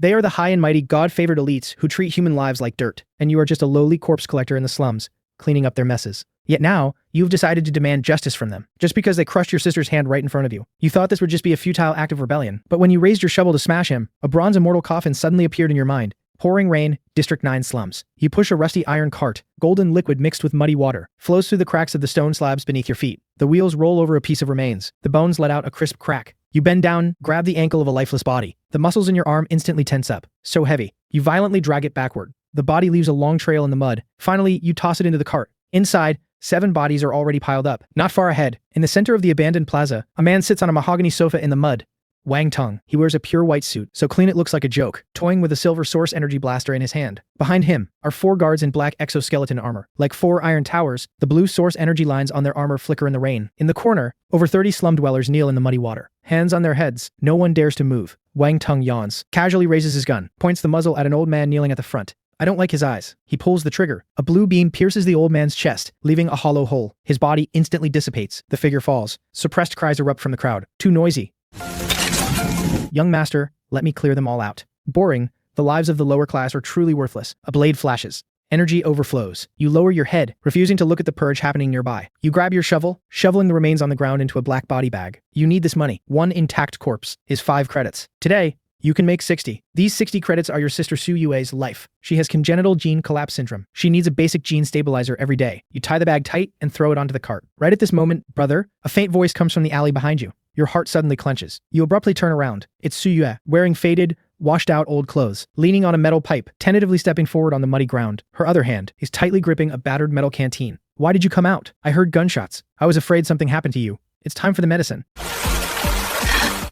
They are the high and mighty God-favored elites who treat human lives like dirt, and you are just a lowly corpse collector in the slums, cleaning up their messes. Yet now, you've decided to demand justice from them, just because they crushed your sister's hand right in front of you. You thought this would just be a futile act of rebellion, but when you raised your shovel to smash him, a bronze immortal coffin suddenly appeared in your mind. Pouring rain, District 9 slums. You push a rusty iron cart. Golden liquid mixed with muddy water flows through the cracks of the stone slabs beneath your feet. The wheels roll over a piece of remains. The bones let out a crisp crack. You bend down, grab the ankle of a lifeless body. The muscles in your arm instantly tense up. So heavy. You violently drag it backward. The body leaves a long trail in the mud. Finally, you toss it into the cart. Inside, 7 bodies are already piled up. Not far ahead, in the center of the abandoned plaza, a man sits on a mahogany sofa in the mud. Wang Teng. He wears a pure white suit, so clean it looks like a joke, toying with a silver source energy blaster in his hand. Behind him are 4 guards in black exoskeleton armor. Like 4 iron towers, the blue source energy lines on their armor flicker in the rain. In the corner, over 30 slum dwellers kneel in the muddy water. Hands on their heads, no one dares to move. Wang Teng yawns, casually raises his gun, points the muzzle at an old man kneeling at the front. I don't like his eyes. He pulls the trigger. A blue beam pierces the old man's chest, leaving a hollow hole. His body instantly dissipates. The figure falls. Suppressed cries erupt from the crowd. Too noisy. Young master, let me clear them all out. Boring. The lives of the lower class are truly worthless. A blade flashes. Energy overflows. You lower your head, refusing to look at the purge happening nearby. You grab your shovel, shoveling the remains on the ground into a black body bag. You need this money. 1 intact corpse is 5 credits. Today, you can make 60. These 60 credits are your sister Su Yue's life. She has congenital gene collapse syndrome. She needs a basic gene stabilizer every day. You tie the bag tight and throw it onto the cart. Right at this moment, brother, a faint voice comes from the alley behind you. Your heart suddenly clenches. You abruptly turn around. It's Su Yue, wearing faded, washed-out old clothes, leaning on a metal pipe, tentatively stepping forward on the muddy ground. Her other hand is tightly gripping a battered metal canteen. Why did you come out? I heard gunshots. I was afraid something happened to you. It's time for the medicine.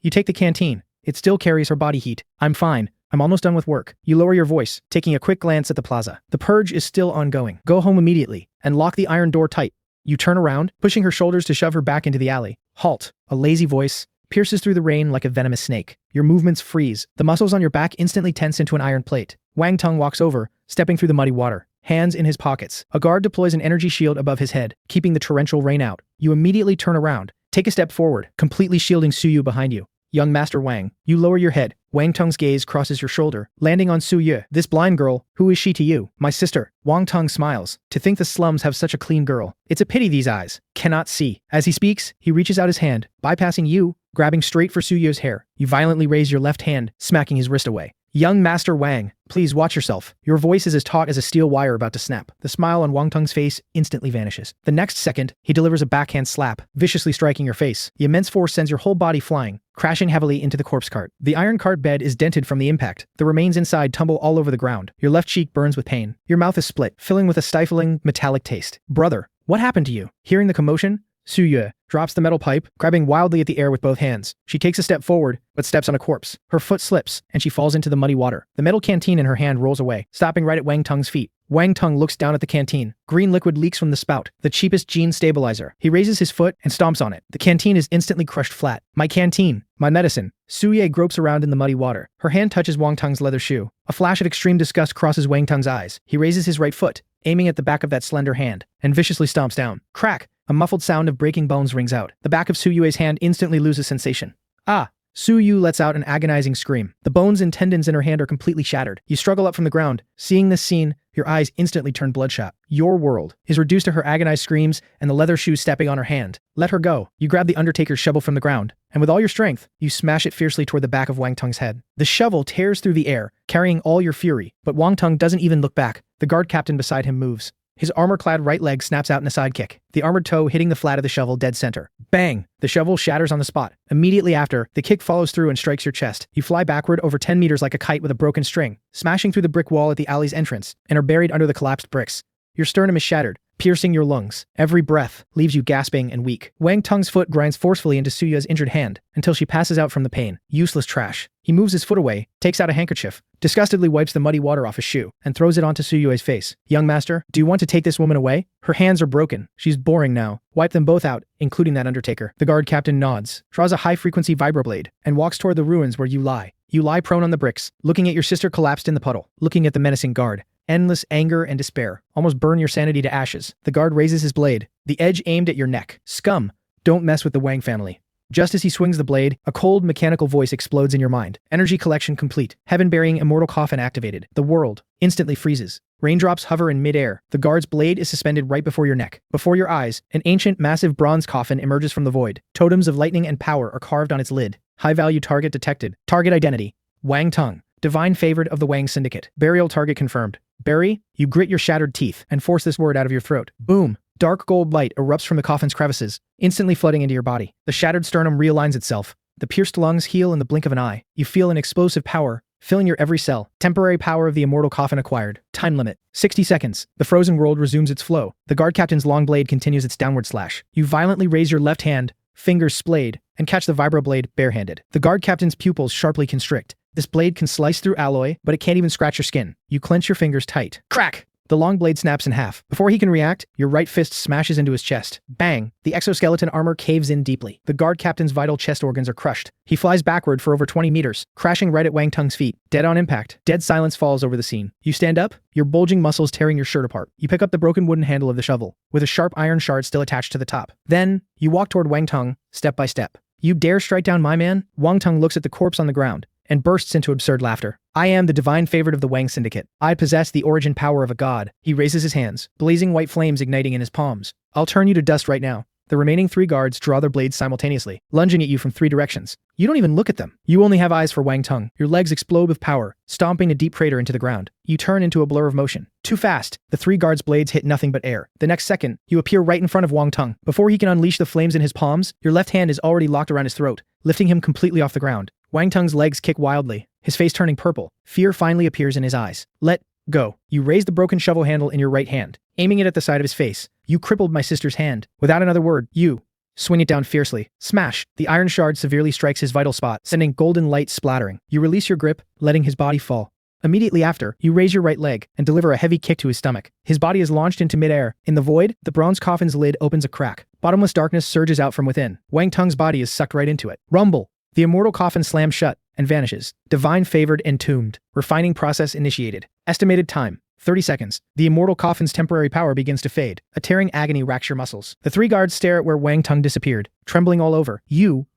You take the canteen. It still carries her body heat. I'm fine. I'm almost done with work. You lower your voice, taking a quick glance at the plaza. The purge is still ongoing. Go home immediately and lock the iron door tight. You turn around, pushing her shoulders to shove her back into the alley. Halt. A lazy voice pierces through the rain like a venomous snake. Your movements freeze. The muscles on your back instantly tense into an iron plate. Wang Teng walks over, stepping through the muddy water, hands in his pockets. A guard deploys an energy shield above his head, keeping the torrential rain out. You immediately turn around, take a step forward, completely shielding Su Yu behind you. Young Master Wang. You lower your head. Wang Teng's gaze crosses your shoulder, landing on Su Yu. This blind girl, who is she to you? My sister. Wang Teng smiles. To think the slums have such a clean girl. It's a pity these eyes cannot see. As he speaks, he reaches out his hand, bypassing you, grabbing straight for Su Yu's hair. You violently raise your left hand, smacking his wrist away. Young Master Wang, please watch yourself. Your voice is as taut as a steel wire about to snap. The smile on Wang Teng's face instantly vanishes. The next second, he delivers a backhand slap, viciously striking your face. The immense force sends your whole body flying, crashing heavily into the corpse cart. The iron cart bed is dented from the impact. The remains inside tumble all over the ground. Your left cheek burns with pain. Your mouth is split, filling with a stifling, metallic taste. Brother, what happened to you? Hearing the commotion, Su Yue drops the metal pipe, grabbing wildly at the air with both hands. She takes a step forward, but steps on a corpse. Her foot slips, and she falls into the muddy water. The metal canteen in her hand rolls away, stopping right at Wang Teng's feet. Wang Teng looks down at the canteen. Green liquid leaks from the spout, the cheapest gene stabilizer. He raises his foot and stomps on it. The canteen is instantly crushed flat. My canteen. My medicine. Su Yue gropes around in the muddy water. Her hand touches Wang Teng's leather shoe. A flash of extreme disgust crosses Wang Teng's eyes. He raises his right foot, aiming at the back of that slender hand, and viciously stomps down. Crack! A muffled sound of breaking bones rings out. The back of Su Yue's hand instantly loses sensation. Ah! Su Yu lets out an agonizing scream. The bones and tendons in her hand are completely shattered. You struggle up from the ground. Seeing this scene, your eyes instantly turn bloodshot. Your world is reduced to her agonized screams and the leather shoes stepping on her hand. Let her go. You grab the Undertaker's shovel from the ground, and with all your strength, you smash it fiercely toward the back of Wang Teng's head. The shovel tears through the air, carrying all your fury, but Wang Teng doesn't even look back. The guard captain beside him moves. His armor-clad right leg snaps out in a sidekick, the armored toe hitting the flat of the shovel dead center. Bang! The shovel shatters on the spot. Immediately after, the kick follows through and strikes your chest. You fly backward over 10 meters like a kite with a broken string, smashing through the brick wall at the alley's entrance, and are buried under the collapsed bricks. Your sternum is shattered, piercing your lungs. Every breath leaves you gasping and weak. Wang Teng's foot grinds forcefully into Su Yue's injured hand until she passes out from the pain. Useless trash. He moves his foot away, takes out a handkerchief, disgustedly wipes the muddy water off his shoe, and throws it onto Su Yue's face. Young master, do you want to take this woman away? Her hands are broken. She's boring now. Wipe them both out, including that Undertaker. The guard captain nods, draws a high-frequency vibroblade, and walks toward the ruins where you lie. You lie prone on the bricks, looking at your sister collapsed in the puddle, looking at the menacing guard. Endless anger and despair almost burn your sanity to ashes. The guard raises his blade, the edge aimed at your neck. Scum! Don't mess with the Wang family. Just as he swings the blade, a cold, mechanical voice explodes in your mind. Energy collection complete. Heaven-bearing immortal coffin activated. The world instantly freezes. Raindrops hover in midair. The guard's blade is suspended right before your neck. Before your eyes, an ancient, massive bronze coffin emerges from the void. Totems of lightning and power are carved on its lid. High-value target detected. Target identity: Wang Teng, divine favored of the Wang Syndicate. Burial target confirmed. Bury? You grit your shattered teeth and force this word out of your throat. Boom! Dark gold light erupts from the coffin's crevices, instantly flooding into your body. The shattered sternum realigns itself. The pierced lungs heal in the blink of an eye. You feel an explosive power filling your every cell. Temporary power of the immortal coffin acquired. Time limit: 60 seconds. The frozen world resumes its flow. The guard captain's long blade continues its downward slash. You violently raise your left hand, fingers splayed, and catch the vibroblade barehanded. The guard captain's pupils sharply constrict. This blade can slice through alloy, but it can't even scratch your skin. You clench your fingers tight. Crack! The long blade snaps in half. Before he can react, your right fist smashes into his chest. Bang! The exoskeleton armor caves in deeply. The guard captain's vital chest organs are crushed. He flies backward for over 20 meters, crashing right at Wang Teng's feet. Dead on impact. Dead silence falls over the scene. You stand up, your bulging muscles tearing your shirt apart. You pick up the broken wooden handle of the shovel, with a sharp iron shard still attached to the top. Then, you walk toward Wang Teng, step by step. You dare strike down my man? Wang Teng looks at the corpse on the ground and bursts into absurd laughter. I am the divine favorite of the Wang Syndicate. I possess the origin power of a god. He raises his hands, blazing white flames igniting in his palms. I'll turn you to dust right now. The remaining 3 guards draw their blades simultaneously, lunging at you from 3 directions. You don't even look at them. You only have eyes for Wang Teng. Your legs explode with power, stomping a deep crater into the ground. You turn into a blur of motion. Too fast. The 3 guards' blades hit nothing but air. The next second, you appear right in front of Wang Teng. Before he can unleash the flames in his palms, your left hand is already locked around his throat, lifting him completely off the ground. Wang Teng's legs kick wildly, his face turning purple. Fear finally appears in his eyes. Let go. You raise the broken shovel handle in your right hand, aiming it at the side of his face. You crippled my sister's hand. Without another word, you swing it down fiercely. Smash! The iron shard severely strikes his vital spot, sending golden light splattering. You release your grip, letting his body fall. Immediately after, you raise your right leg and deliver a heavy kick to his stomach. His body is launched into midair. In the void, the bronze coffin's lid opens a crack. Bottomless darkness surges out from within. Wang Teng's body is sucked right into it. Rumble! The immortal coffin slams shut and vanishes. Divine favored entombed. Refining process initiated. Estimated time: 30 seconds. The immortal coffin's temporary power begins to fade. A tearing agony racks your muscles. The 3 guards stare at where Wang Teng disappeared, trembling all over.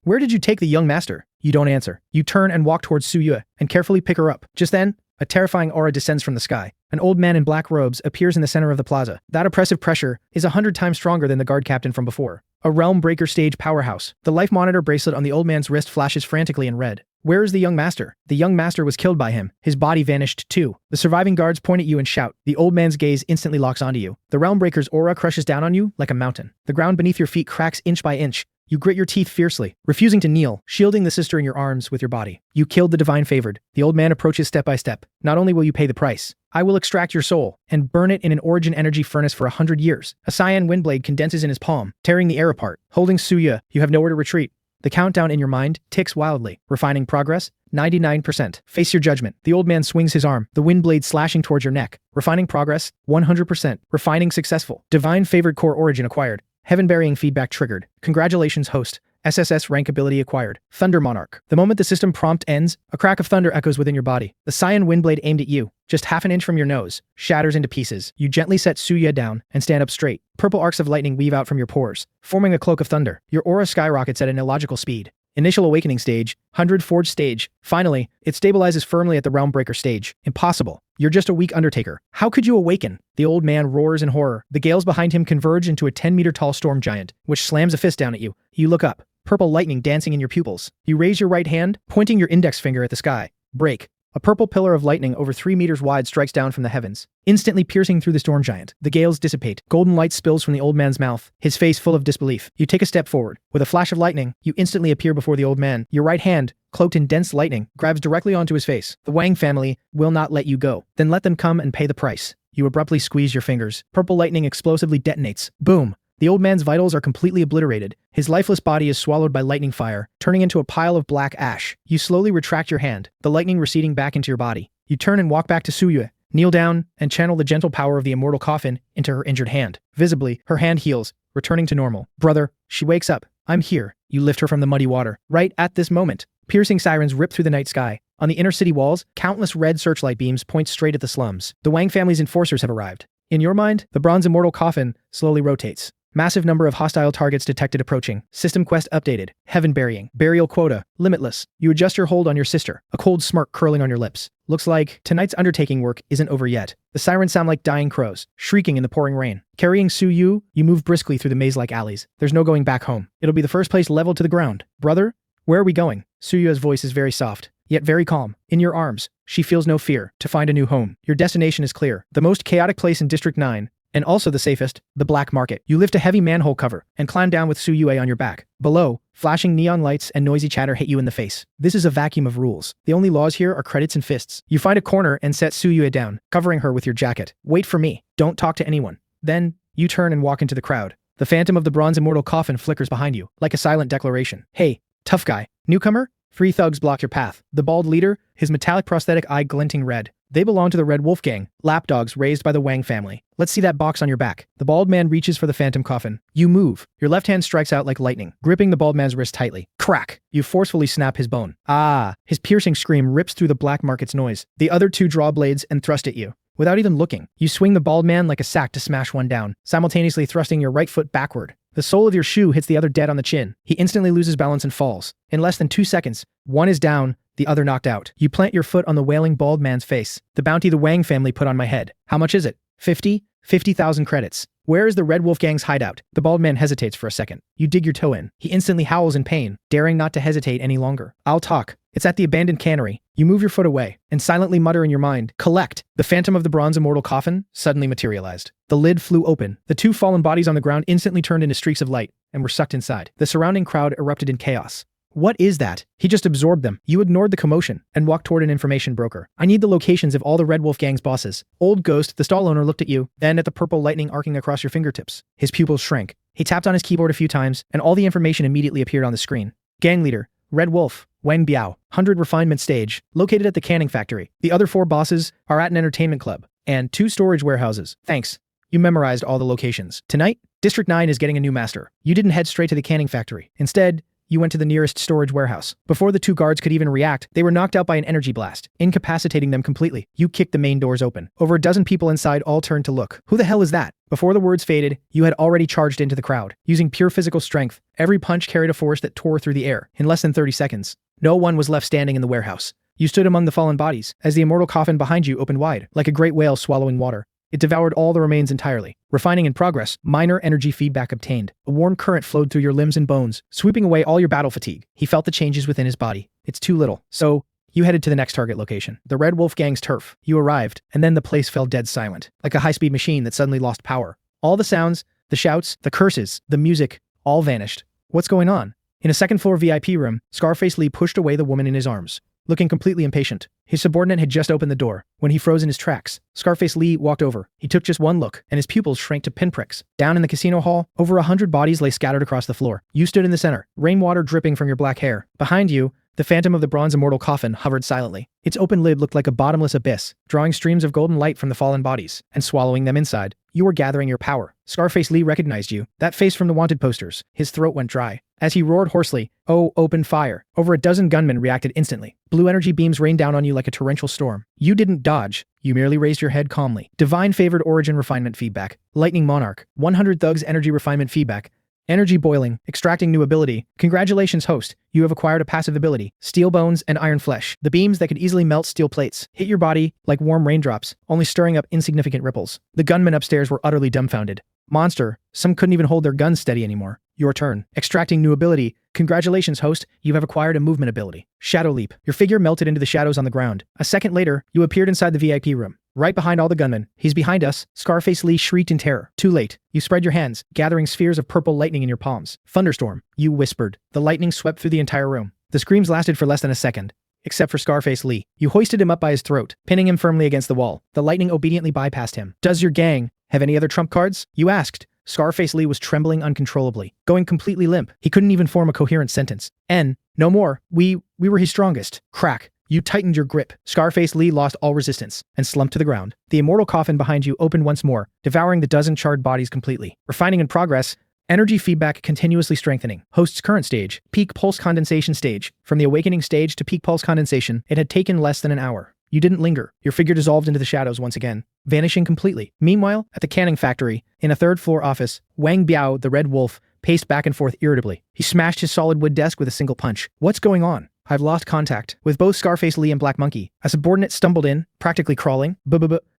Where did you take the young master? You don't answer. You turn and walk towards Su Yue and carefully pick her up. Just then, a terrifying aura descends from the sky. An old man in black robes appears in the center of the plaza. That oppressive pressure is 100 times stronger than the guard captain from before. A realm breaker stage powerhouse. The life monitor bracelet on the old man's wrist flashes frantically in red. Where is the young master? The young master was killed by him. His body vanished too. The surviving guards point at you and shout. The old man's gaze instantly locks onto you. The realm breaker's aura crushes down on you like a mountain. The ground beneath your feet cracks inch by inch. You grit your teeth fiercely, refusing to kneel, shielding the sister in your arms with your body. You killed the divine favored. The old man approaches step by step. Not only will you pay the price, I will extract your soul and burn it in an origin energy furnace for 100 years. A cyan windblade condenses in his palm, tearing the air apart. Holding Su Yue, you have nowhere to retreat. The countdown in your mind ticks wildly. Refining progress: 99%. Face your judgment. The old man swings his arm, the wind blade slashing towards your neck. Refining progress: 100%. Refining successful. Divine favored core origin acquired. Heaven-burying feedback triggered. Congratulations, host. SSS rank ability acquired. Thunder Monarch. The moment the system prompt ends, a crack of thunder echoes within your body. The cyan windblade aimed at you, just half an inch from your nose, shatters into pieces. You gently set Su Yue down and stand up straight. Purple arcs of lightning weave out from your pores, forming a cloak of thunder. Your aura skyrockets at an illogical speed. Initial awakening stage, 100 forged stage. Finally, it stabilizes firmly at the realm breaker stage. Impossible. You're just a weak undertaker. How could you awaken? The old man roars in horror. The gales behind him converge into a 10-meter tall storm giant, which slams a fist down at you. You look up, purple lightning dancing in your pupils. You raise your right hand, pointing your index finger at the sky. Break. A purple pillar of lightning over 3 meters wide strikes down from the heavens, instantly piercing through the storm giant. The gales dissipate. Golden light spills from the old man's mouth, his face full of disbelief. You take a step forward. With a flash of lightning, you instantly appear before the old man. Your right hand, cloaked in dense lightning, grabs directly onto his face. The Wang family will not let you go. Then let them come and pay the price. You abruptly squeeze your fingers. Purple lightning explosively detonates. Boom! The old man's vitals are completely obliterated. His lifeless body is swallowed by lightning fire, turning into a pile of black ash. You slowly retract your hand, the lightning receding back into your body. You turn and walk back to Su Yue, kneel down, and channel the gentle power of the immortal coffin into her injured hand. Visibly, her hand heals, returning to normal. Brother, she wakes up. I'm here. You lift her from the muddy water. Right at this moment, piercing sirens rip through the night sky. On the inner city walls, countless red searchlight beams point straight at the slums. The Wang family's enforcers have arrived. In your mind, the bronze immortal coffin slowly rotates. Massive number of hostile targets detected approaching. System quest updated. Heaven burying. Burial quota. Limitless. You adjust your hold on your sister. A cold smirk curling on your lips. Looks like tonight's undertaking work isn't over yet. The sirens sound like dying crows, shrieking in the pouring rain. Carrying Su Yu, you move briskly through the maze-like alleys. There's no going back home. It'll be the first place leveled to the ground. Brother, where are we going? Su Yu's voice is very soft, yet very calm. In your arms, she feels no fear. To find a new home. Your destination is clear. The most chaotic place in District 9, and also the safest, the black market. You lift a heavy manhole cover and climb down with Su Yue on your back. Below, flashing neon lights and noisy chatter hit you in the face. This is a vacuum of rules. The only laws here are credits and fists. You find a corner and set Su Yue down, covering her with your jacket. Wait for me. Don't talk to anyone. Then, you turn and walk into the crowd. The phantom of the Bronze Immortal Coffin flickers behind you, like a silent declaration. Hey, tough guy. Newcomer? 3 thugs block your path. The bald leader, his metallic prosthetic eye glinting red. They belong to the Red Wolf Gang, lapdogs raised by the Wang family. Let's see that box on your back. The bald man reaches for the phantom coffin. You move. Your left hand strikes out like lightning, gripping the bald man's wrist tightly. Crack! You forcefully snap his bone. Ah! His piercing scream rips through the black market's noise. The other 2 draw blades and thrust at you. Without even looking, you swing the bald man like a sack to smash one down, simultaneously thrusting your right foot backward. The sole of your shoe hits the other dead on the chin. He instantly loses balance and falls. In less than 2 seconds, one is down, the other knocked out. You plant your foot on the wailing bald man's face. The bounty the Wang family put on my head. How much is it? 50? 50,000 credits. Where is the Red Wolf Gang's hideout? The bald man hesitates for a second. You dig your toe in. He instantly howls in pain, daring not to hesitate any longer. I'll talk. It's at the abandoned cannery. You move your foot away and silently mutter in your mind, collect. The phantom of the Bronze Immortal Coffin suddenly materialized. The lid flew open. The 2 fallen bodies on the ground instantly turned into streaks of light and were sucked inside. The surrounding crowd erupted in chaos. What is that? He just absorbed them. You ignored the commotion and walked toward an information broker. I need the locations of all the Red Wolf Gang's bosses. Old Ghost, the stall owner, looked at you, then at the purple lightning arcing across your fingertips. His pupils shrank. He tapped on his keyboard a few times, and all the information immediately appeared on the screen. Gang leader, Red Wolf, Wang Biao, 100 refinement stage, located at the canning factory. The other 4 bosses are at an entertainment club, and 2 storage warehouses. Thanks. You memorized all the locations. Tonight, District 9 is getting a new master. You didn't head straight to the canning factory. Instead, you went to the nearest storage warehouse. Before the 2 guards could even react, they were knocked out by an energy blast, incapacitating them completely. You kicked the main doors open. Over a dozen people inside all turned to look. Who the hell is that? Before the words faded, you had already charged into the crowd. Using pure physical strength, every punch carried a force that tore through the air. In less than 30 seconds, no one was left standing in the warehouse. You stood among the fallen bodies, as the immortal coffin behind you opened wide, like a great whale swallowing water. It devoured all the remains entirely. Refining in progress, minor energy feedback obtained. A warm current flowed through your limbs and bones, sweeping away all your battle fatigue. He felt the changes within his body. It's too little. So, you headed to the next target location, the Red Wolf Gang's turf. You arrived, and then the place fell dead silent, like a high-speed machine that suddenly lost power. All the sounds, the shouts, the curses, the music, all vanished. What's going on? In a second-floor VIP room, Scarface Lee pushed away the woman in his arms, looking completely impatient. His subordinate had just opened the door. When he froze in his tracks, Scarface Lee walked over. He took just one look, and his pupils shrank to pinpricks. Down in the casino hall, over 100 bodies lay scattered across the floor. You stood in the center, rainwater dripping from your black hair. Behind you, the phantom of the Bronze Immortal Coffin hovered silently. Its open lid looked like a bottomless abyss, drawing streams of golden light from the fallen bodies, and swallowing them inside. You were gathering your power. Scarface Lee recognized you, that face from the wanted posters. His throat went dry. As he roared hoarsely, "Oh, open fire!" Over a dozen gunmen reacted instantly. Blue energy beams rained down on you like a torrential storm. You didn't dodge. You merely raised your head calmly. Divine favored origin refinement feedback. Lightning Monarch. 100 thugs energy refinement feedback. Energy boiling, extracting new ability. Congratulations, host. You have acquired a passive ability. Steel bones and iron flesh. The beams that could easily melt steel plates hit your body like warm raindrops, only stirring up insignificant ripples. The gunmen upstairs were utterly dumbfounded. Monster. Some couldn't even hold their guns steady anymore. Your turn. Extracting new ability. Congratulations, host. You have acquired a movement ability. Shadow leap. Your figure melted into the shadows on the ground. A second later, you appeared inside the VIP room. Right behind all the gunmen. He's behind us. Scarface Lee shrieked in terror. Too late. You spread your hands, gathering spheres of purple lightning in your palms. Thunderstorm. You whispered. The lightning swept through the entire room. The screams lasted for less than a second. Except for Scarface Lee. You hoisted him up by his throat, pinning him firmly against the wall. The lightning obediently bypassed him. Does your gang have any other trump cards? You asked. Scarface Lee was trembling uncontrollably, going completely limp. He couldn't even form a coherent sentence. No more. We were his strongest. Crack. You tightened your grip. Scarface Lee lost all resistance and slumped to the ground. The immortal coffin behind you opened once more, devouring the dozen charred bodies completely. Refining in progress. Energy feedback continuously strengthening. Host's current stage, peak pulse condensation stage. From the awakening stage to peak pulse condensation, it had taken less than an hour. You didn't linger. Your figure dissolved into the shadows once again, vanishing completely. Meanwhile, at the canning factory, in a third-floor office, Wang Biao, the Red Wolf, paced back and forth irritably. He smashed his solid wood desk with a single punch. What's going on? I've lost contact with both Scarface Lee and Black Monkey. A subordinate stumbled in, practically crawling.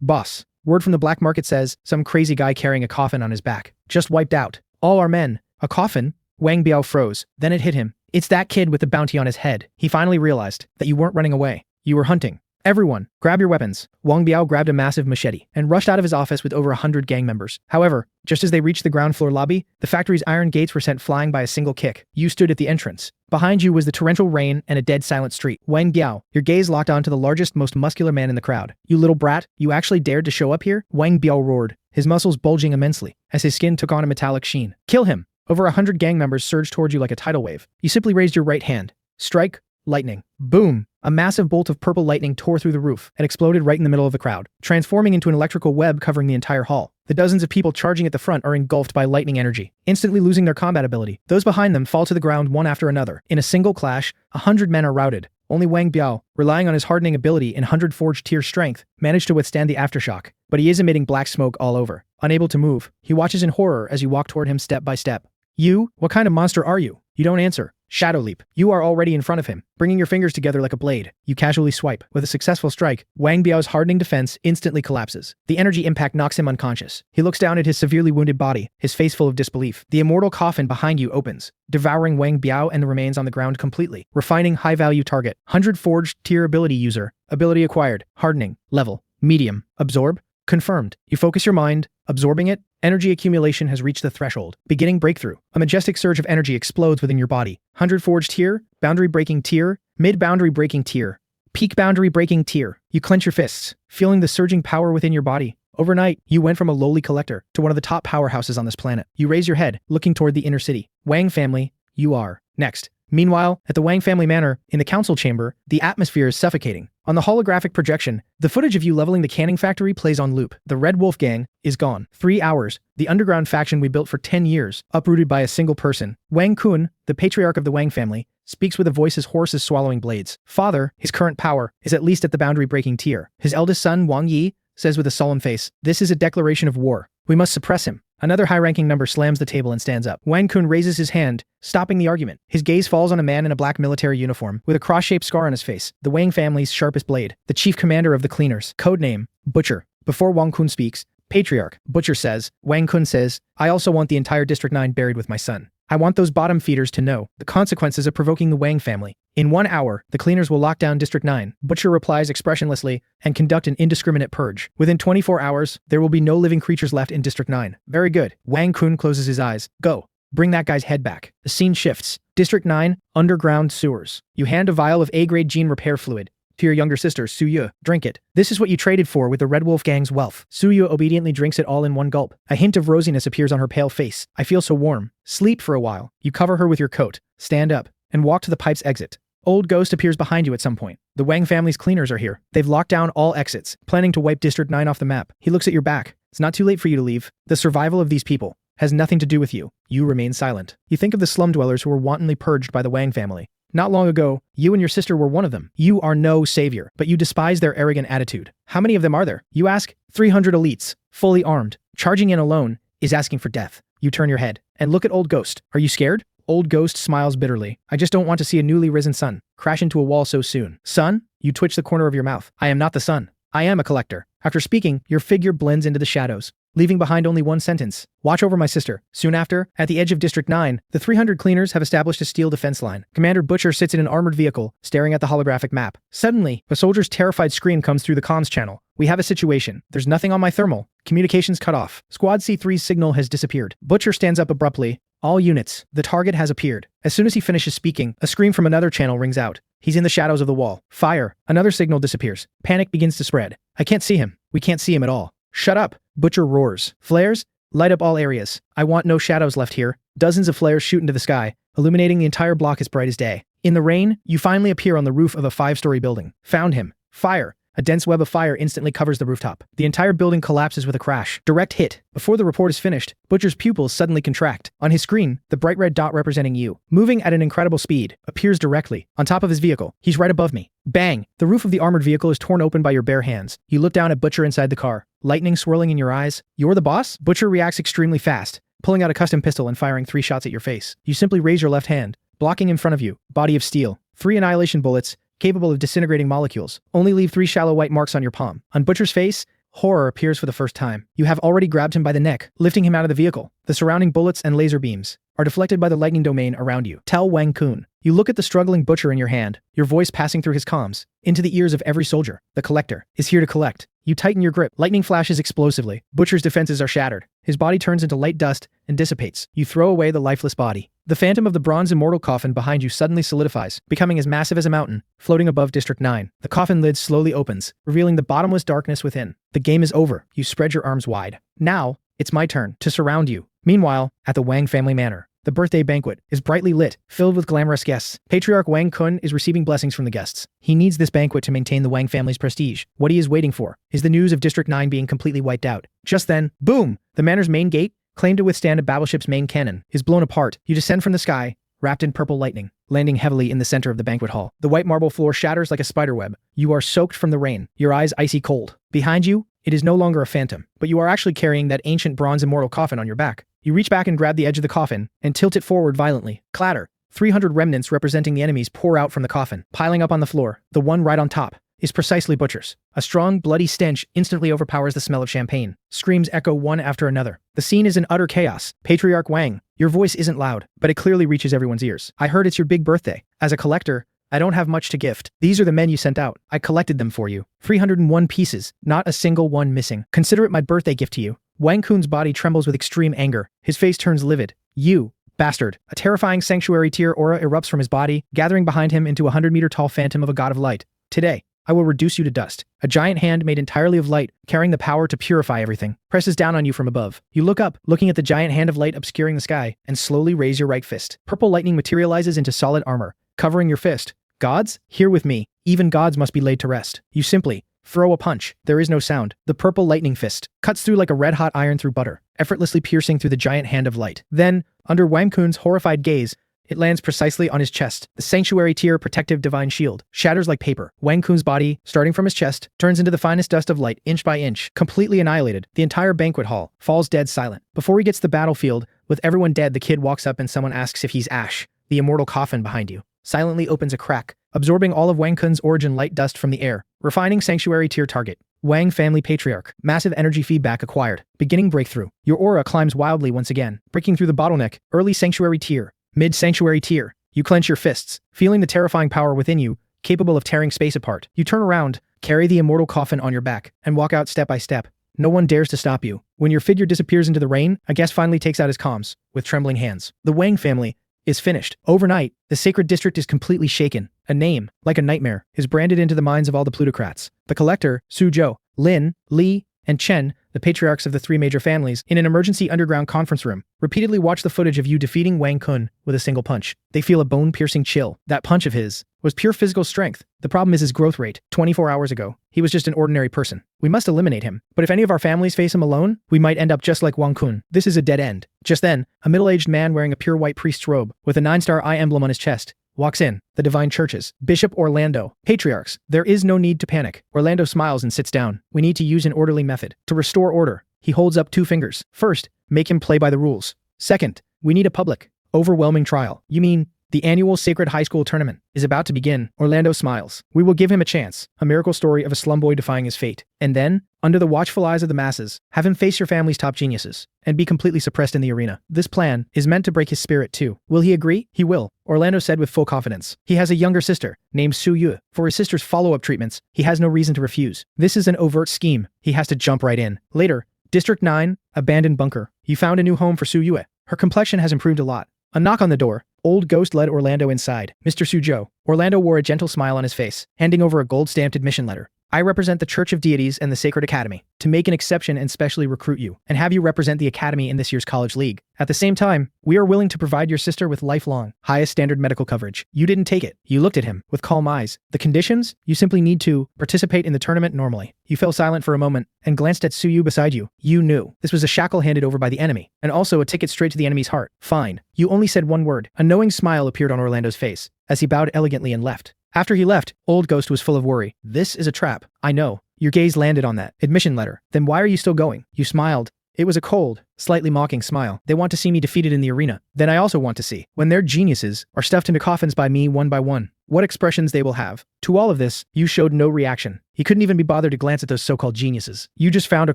Boss. Word from the black market says some crazy guy carrying a coffin on his back. Just wiped out all our men. A coffin? Wang Biao froze. Then it hit him. It's that kid with the bounty on his head. He finally realized that you weren't running away. You were hunting. Everyone, grab your weapons. Wang Biao grabbed a massive machete and rushed out of his office with over 100 gang members. However, just as they reached the ground floor lobby, the factory's iron gates were sent flying by a single kick. You stood at the entrance. Behind you was the torrential rain and a dead silent street. Wang Biao, your gaze locked onto the largest, most muscular man in the crowd. You little brat, you actually dared to show up here? Wang Biao roared, his muscles bulging immensely as his skin took on a metallic sheen. Kill him! Over 100 gang members surged towards you like a tidal wave. You simply raised your right hand. Strike. Lightning. Boom! A massive bolt of purple lightning tore through the roof and exploded right in the middle of the crowd, transforming into an electrical web covering the entire hall. The dozens of people charging at the front are engulfed by lightning energy, instantly losing their combat ability. Those behind them fall to the ground one after another. In a single clash, 100 men are routed. Only Wang Biao, relying on his hardening ability and 100 forged tier strength, managed to withstand the aftershock, but he is emitting black smoke all over. Unable to move, he watches in horror as you walk toward him step by step. You? What kind of monster are you? You don't answer. Shadow leap. You are already in front of him, bringing your fingers together like a blade. You casually swipe. With a successful strike, Wang Biao's hardening defense instantly collapses. The energy impact knocks him unconscious. He looks down at his severely wounded body, his face full of disbelief. The immortal coffin behind you opens, devouring Wang Biao and the remains on the ground completely. Refining high-value target. 100 forged tier ability user. Ability acquired. Hardening. Level. Medium. Absorb. Confirmed. You focus your mind, absorbing it. Energy accumulation has reached the threshold. Beginning breakthrough. A majestic surge of energy explodes within your body. 100 forged tier, boundary breaking tier, mid-boundary breaking tier, peak boundary breaking tier. You clench your fists, feeling the surging power within your body. Overnight, you went from a lowly collector to one of the top powerhouses on this planet. You raise your head, looking toward the inner city. Wang family, you are next. Meanwhile, at the Wang family manor, in the council chamber, the atmosphere is suffocating. On the holographic projection, the footage of you leveling the canning factory plays on loop. The Red Wolf gang is gone. 3 hours. The underground faction we built for 10 years, uprooted by a single person. Wang Kun, the patriarch of the Wang family, speaks with a voice as hoarse as swallowing blades. Father, his current power, is at least at the boundary-breaking tier. His eldest son, Wang Yi, says with a solemn face, "This is a declaration of war. We must suppress him." Another high-ranking member slams the table and stands up. Wang Kun raises his hand, stopping the argument. His gaze falls on a man in a black military uniform, with a cross-shaped scar on his face, the Wang family's sharpest blade, the chief commander of the cleaners, codename Butcher. Before Wang Kun speaks, Patriarch, Butcher says, Wang Kun says, "I also want the entire District 9 buried with my son. I want those bottom feeders to know the consequences of provoking the Wang family. In 1 hour, the cleaners will lock down District 9. Butcher replies expressionlessly and conduct an indiscriminate purge. Within 24 hours, there will be no living creatures left in District 9. Very good. Wang Kun closes his eyes. Go. Bring that guy's head back. The scene shifts. District 9, underground sewers. You hand a vial of A-grade gene repair fluid to your younger sister, Suyu. Drink it. This is what you traded for with the Red Wolf gang's wealth. Suyu obediently drinks it all in one gulp. A hint of rosiness appears on her pale face. I feel so warm. Sleep for a while. You cover her with your coat, stand up, and walk to the pipe's exit. Old Ghost appears behind you at some point. The Wang family's cleaners are here. They've locked down all exits, planning to wipe District 9 off the map. He looks at your back. It's not too late for you to leave. The survival of these people has nothing to do with you. You remain silent. You think of the slum dwellers who were wantonly purged by the Wang family. Not long ago, you and your sister were one of them. You are no savior, but you despise their arrogant attitude. How many of them are there? You ask. 300 elites, fully armed. Charging in alone is asking for death. You turn your head and look at Old Ghost. Are you scared? Old Ghost smiles bitterly. I just don't want to see a newly risen sun crash into a wall so soon. Son? You twitch the corner of your mouth. I am not the sun. I am a collector. After speaking, your figure blends into the shadows, leaving behind only one sentence. Watch over my sister. Soon after, at the edge of District 9, the 300 cleaners have established a steel defense line. Commander Butcher sits in an armored vehicle, staring at the holographic map. Suddenly, a soldier's terrified scream comes through the comms channel. We have a situation. There's nothing on my thermal. Communications cut off. Squad C3's signal has disappeared. Butcher stands up abruptly. All units, the target has appeared. As soon as he finishes speaking, a scream from another channel rings out. He's in the shadows of the wall. Fire. Another signal disappears. Panic begins to spread. I can't see him. We can't see him at all. Shut up. Butcher roars. Flares? Light up all areas. I want no shadows left here. Dozens of flares shoot into the sky, illuminating the entire block as bright as day. In the rain, you finally appear on the roof of a 5-story building. Found him. Fire. A dense web of fire instantly covers the rooftop. The entire building collapses with a crash. Direct hit. Before the report is finished, Butcher's pupils suddenly contract. On his screen, the bright red dot representing you, moving at an incredible speed, appears directly on top of his vehicle. He's right above me. Bang! The roof of the armored vehicle is torn open by your bare hands. You look down at Butcher inside the car, lightning swirling in your eyes. You're the boss? Butcher reacts extremely fast, pulling out a custom pistol and firing 3 shots at your face. You simply raise your left hand, blocking in front of you. Body of steel. 3 annihilation bullets, capable of disintegrating molecules, only leave 3 shallow white marks on your palm. On Butcher's face, horror appears for the first time. You have already grabbed him by the neck, lifting him out of the vehicle. The surrounding bullets and laser beams are deflected by the lightning domain around you. Tell Wang Kun. You look at the struggling Butcher in your hand, your voice passing through his comms, into the ears of every soldier. The Collector is here to collect. You tighten your grip. Lightning flashes explosively. Butcher's defenses are shattered. His body turns into light dust and dissipates. You throw away the lifeless body. The phantom of the Bronze Immortal Coffin behind you suddenly solidifies, becoming as massive as a mountain, floating above District 9. The coffin lid slowly opens, revealing the bottomless darkness within. The game is over. You spread your arms wide. Now, it's my turn to surround you. Meanwhile, at the Wang family manor, the birthday banquet is brightly lit, filled with glamorous guests. Patriarch Wang Kun is receiving blessings from the guests. He needs this banquet to maintain the Wang family's prestige. What he is waiting for is the news of District 9 being completely wiped out. Just then, boom! The manor's main gate, claimed to withstand a battleship's main cannon, is blown apart. You descend from the sky, wrapped in purple lightning, landing heavily in the center of the banquet hall. The white marble floor shatters like a spiderweb. You are soaked from the rain, your eyes icy cold. Behind you, it is no longer a phantom, but you are actually carrying that ancient bronze immortal coffin on your back. You reach back and grab the edge of the coffin and tilt it forward violently. Clatter. 300 remnants representing the enemies pour out from the coffin, piling up on the floor. The one right on top is precisely Butcher's. A strong, bloody stench instantly overpowers the smell of champagne. Screams echo one after another. The scene is in utter chaos. Patriarch Wang, your voice isn't loud, but it clearly reaches everyone's ears. I heard it's your big birthday. As a collector, I don't have much to gift. These are the men you sent out. I collected them for you. 301 pieces, not a single one missing. Consider it my birthday gift to you. Wang Kun's body trembles with extreme anger. His face turns livid. You bastard. A terrifying sanctuary tear aura erupts from his body, gathering behind him into a 100-meter-tall phantom of a god of light. Today, I will reduce you to dust. A giant hand made entirely of light, carrying the power to purify everything, presses down on you from above. You look up, looking at the giant hand of light obscuring the sky, and slowly raise your right fist. Purple lightning materializes into solid armor, covering your fist. Gods, here with me. Even gods must be laid to rest. You simply throw a punch. There is no sound. The purple lightning fist cuts through like a red-hot iron through butter, effortlessly piercing through the giant hand of light. Then, under Wang Kun's horrified gaze, it lands precisely on his chest. The sanctuary tier protective divine shield shatters like paper. Wang Kun's body, starting from his chest, turns into the finest dust of light inch by inch, completely annihilated. The entire banquet hall falls dead silent. Before he gets to the battlefield, with everyone dead, the kid walks up and someone asks if he's Ash. The immortal coffin behind you silently opens a crack, absorbing all of Wang Kun's origin light dust from the air. Refining sanctuary tier target. Wang family patriarch. Massive energy feedback acquired. Beginning breakthrough. Your aura climbs wildly once again, breaking through the bottleneck. Early sanctuary tier. Mid-sanctuary tier. You clench your fists, feeling the terrifying power within you, capable of tearing space apart. You turn around, carry the immortal coffin on your back, and walk out step by step. No one dares to stop you. When your figure disappears into the rain, a guest finally takes out his comms, with trembling hands. The Wang family is finished. Overnight, the sacred district is completely shaken. A name, like a nightmare, is branded into the minds of all the plutocrats. The Collector, Suzhou, Lin, Li, and Chen, the patriarchs of the 3 major families, in an emergency underground conference room, repeatedly watch the footage of you defeating Wang Kun with a single punch. They feel a bone-piercing chill. That punch of his was pure physical strength. The problem is his growth rate. 24 hours ago, he was just an ordinary person. We must eliminate him. But if any of our families face him alone, we might end up just like Wang Kun. This is a dead end. Just then, a middle-aged man wearing a pure white priest's robe, with a 9-star eye emblem on his chest, walks in. The Divine Churches. Bishop Orlando. Patriarchs. There is no need to panic. Orlando smiles and sits down. We need to use an orderly method to restore order. He holds up 2 fingers. First, make him play by the rules. Second, we need a public, overwhelming trial. You mean, the annual Sacred High School Tournament is about to begin. Orlando smiles. We will give him a chance. A miracle story of a slum boy defying his fate. And then, under the watchful eyes of the masses, have him face your family's top geniuses and be completely suppressed in the arena. This plan is meant to break his spirit too. Will he agree? He will, Orlando said with full confidence. He has a younger sister named Su Yu. For his sister's follow-up treatments, he has no reason to refuse. This is an overt scheme. He has to jump right in. Later, District 9, abandoned bunker. You found a new home for Su Yue. Her complexion has improved a lot. A knock on the door. Old Ghost led Orlando inside. Mr. Suzhou. Orlando wore a gentle smile on his face, handing over a gold-stamped admission letter. I represent the Church of Deities and the Sacred Academy to make an exception and specially recruit you and have you represent the Academy in this year's college league. At the same time, we are willing to provide your sister with lifelong, highest standard medical coverage. You didn't take it. You looked at him with calm eyes. The conditions? You simply need to participate in the tournament normally. You fell silent for a moment and glanced at Suyu beside you. You knew this was a shackle handed over by the enemy, and also a ticket straight to the enemy's heart. Fine. You only said one word. A knowing smile appeared on Orlando's face as he bowed elegantly and left. After he left, Old Ghost was full of worry. This is a trap. I know. Your gaze landed on that admission letter. Then why are you still going? You smiled. It was a cold, slightly mocking smile. They want to see me defeated in the arena. Then I also want to see, when their geniuses are stuffed into coffins by me one by one, what expressions they will have. To all of this, you showed no reaction. He couldn't even be bothered to glance at those so-called geniuses. You just found a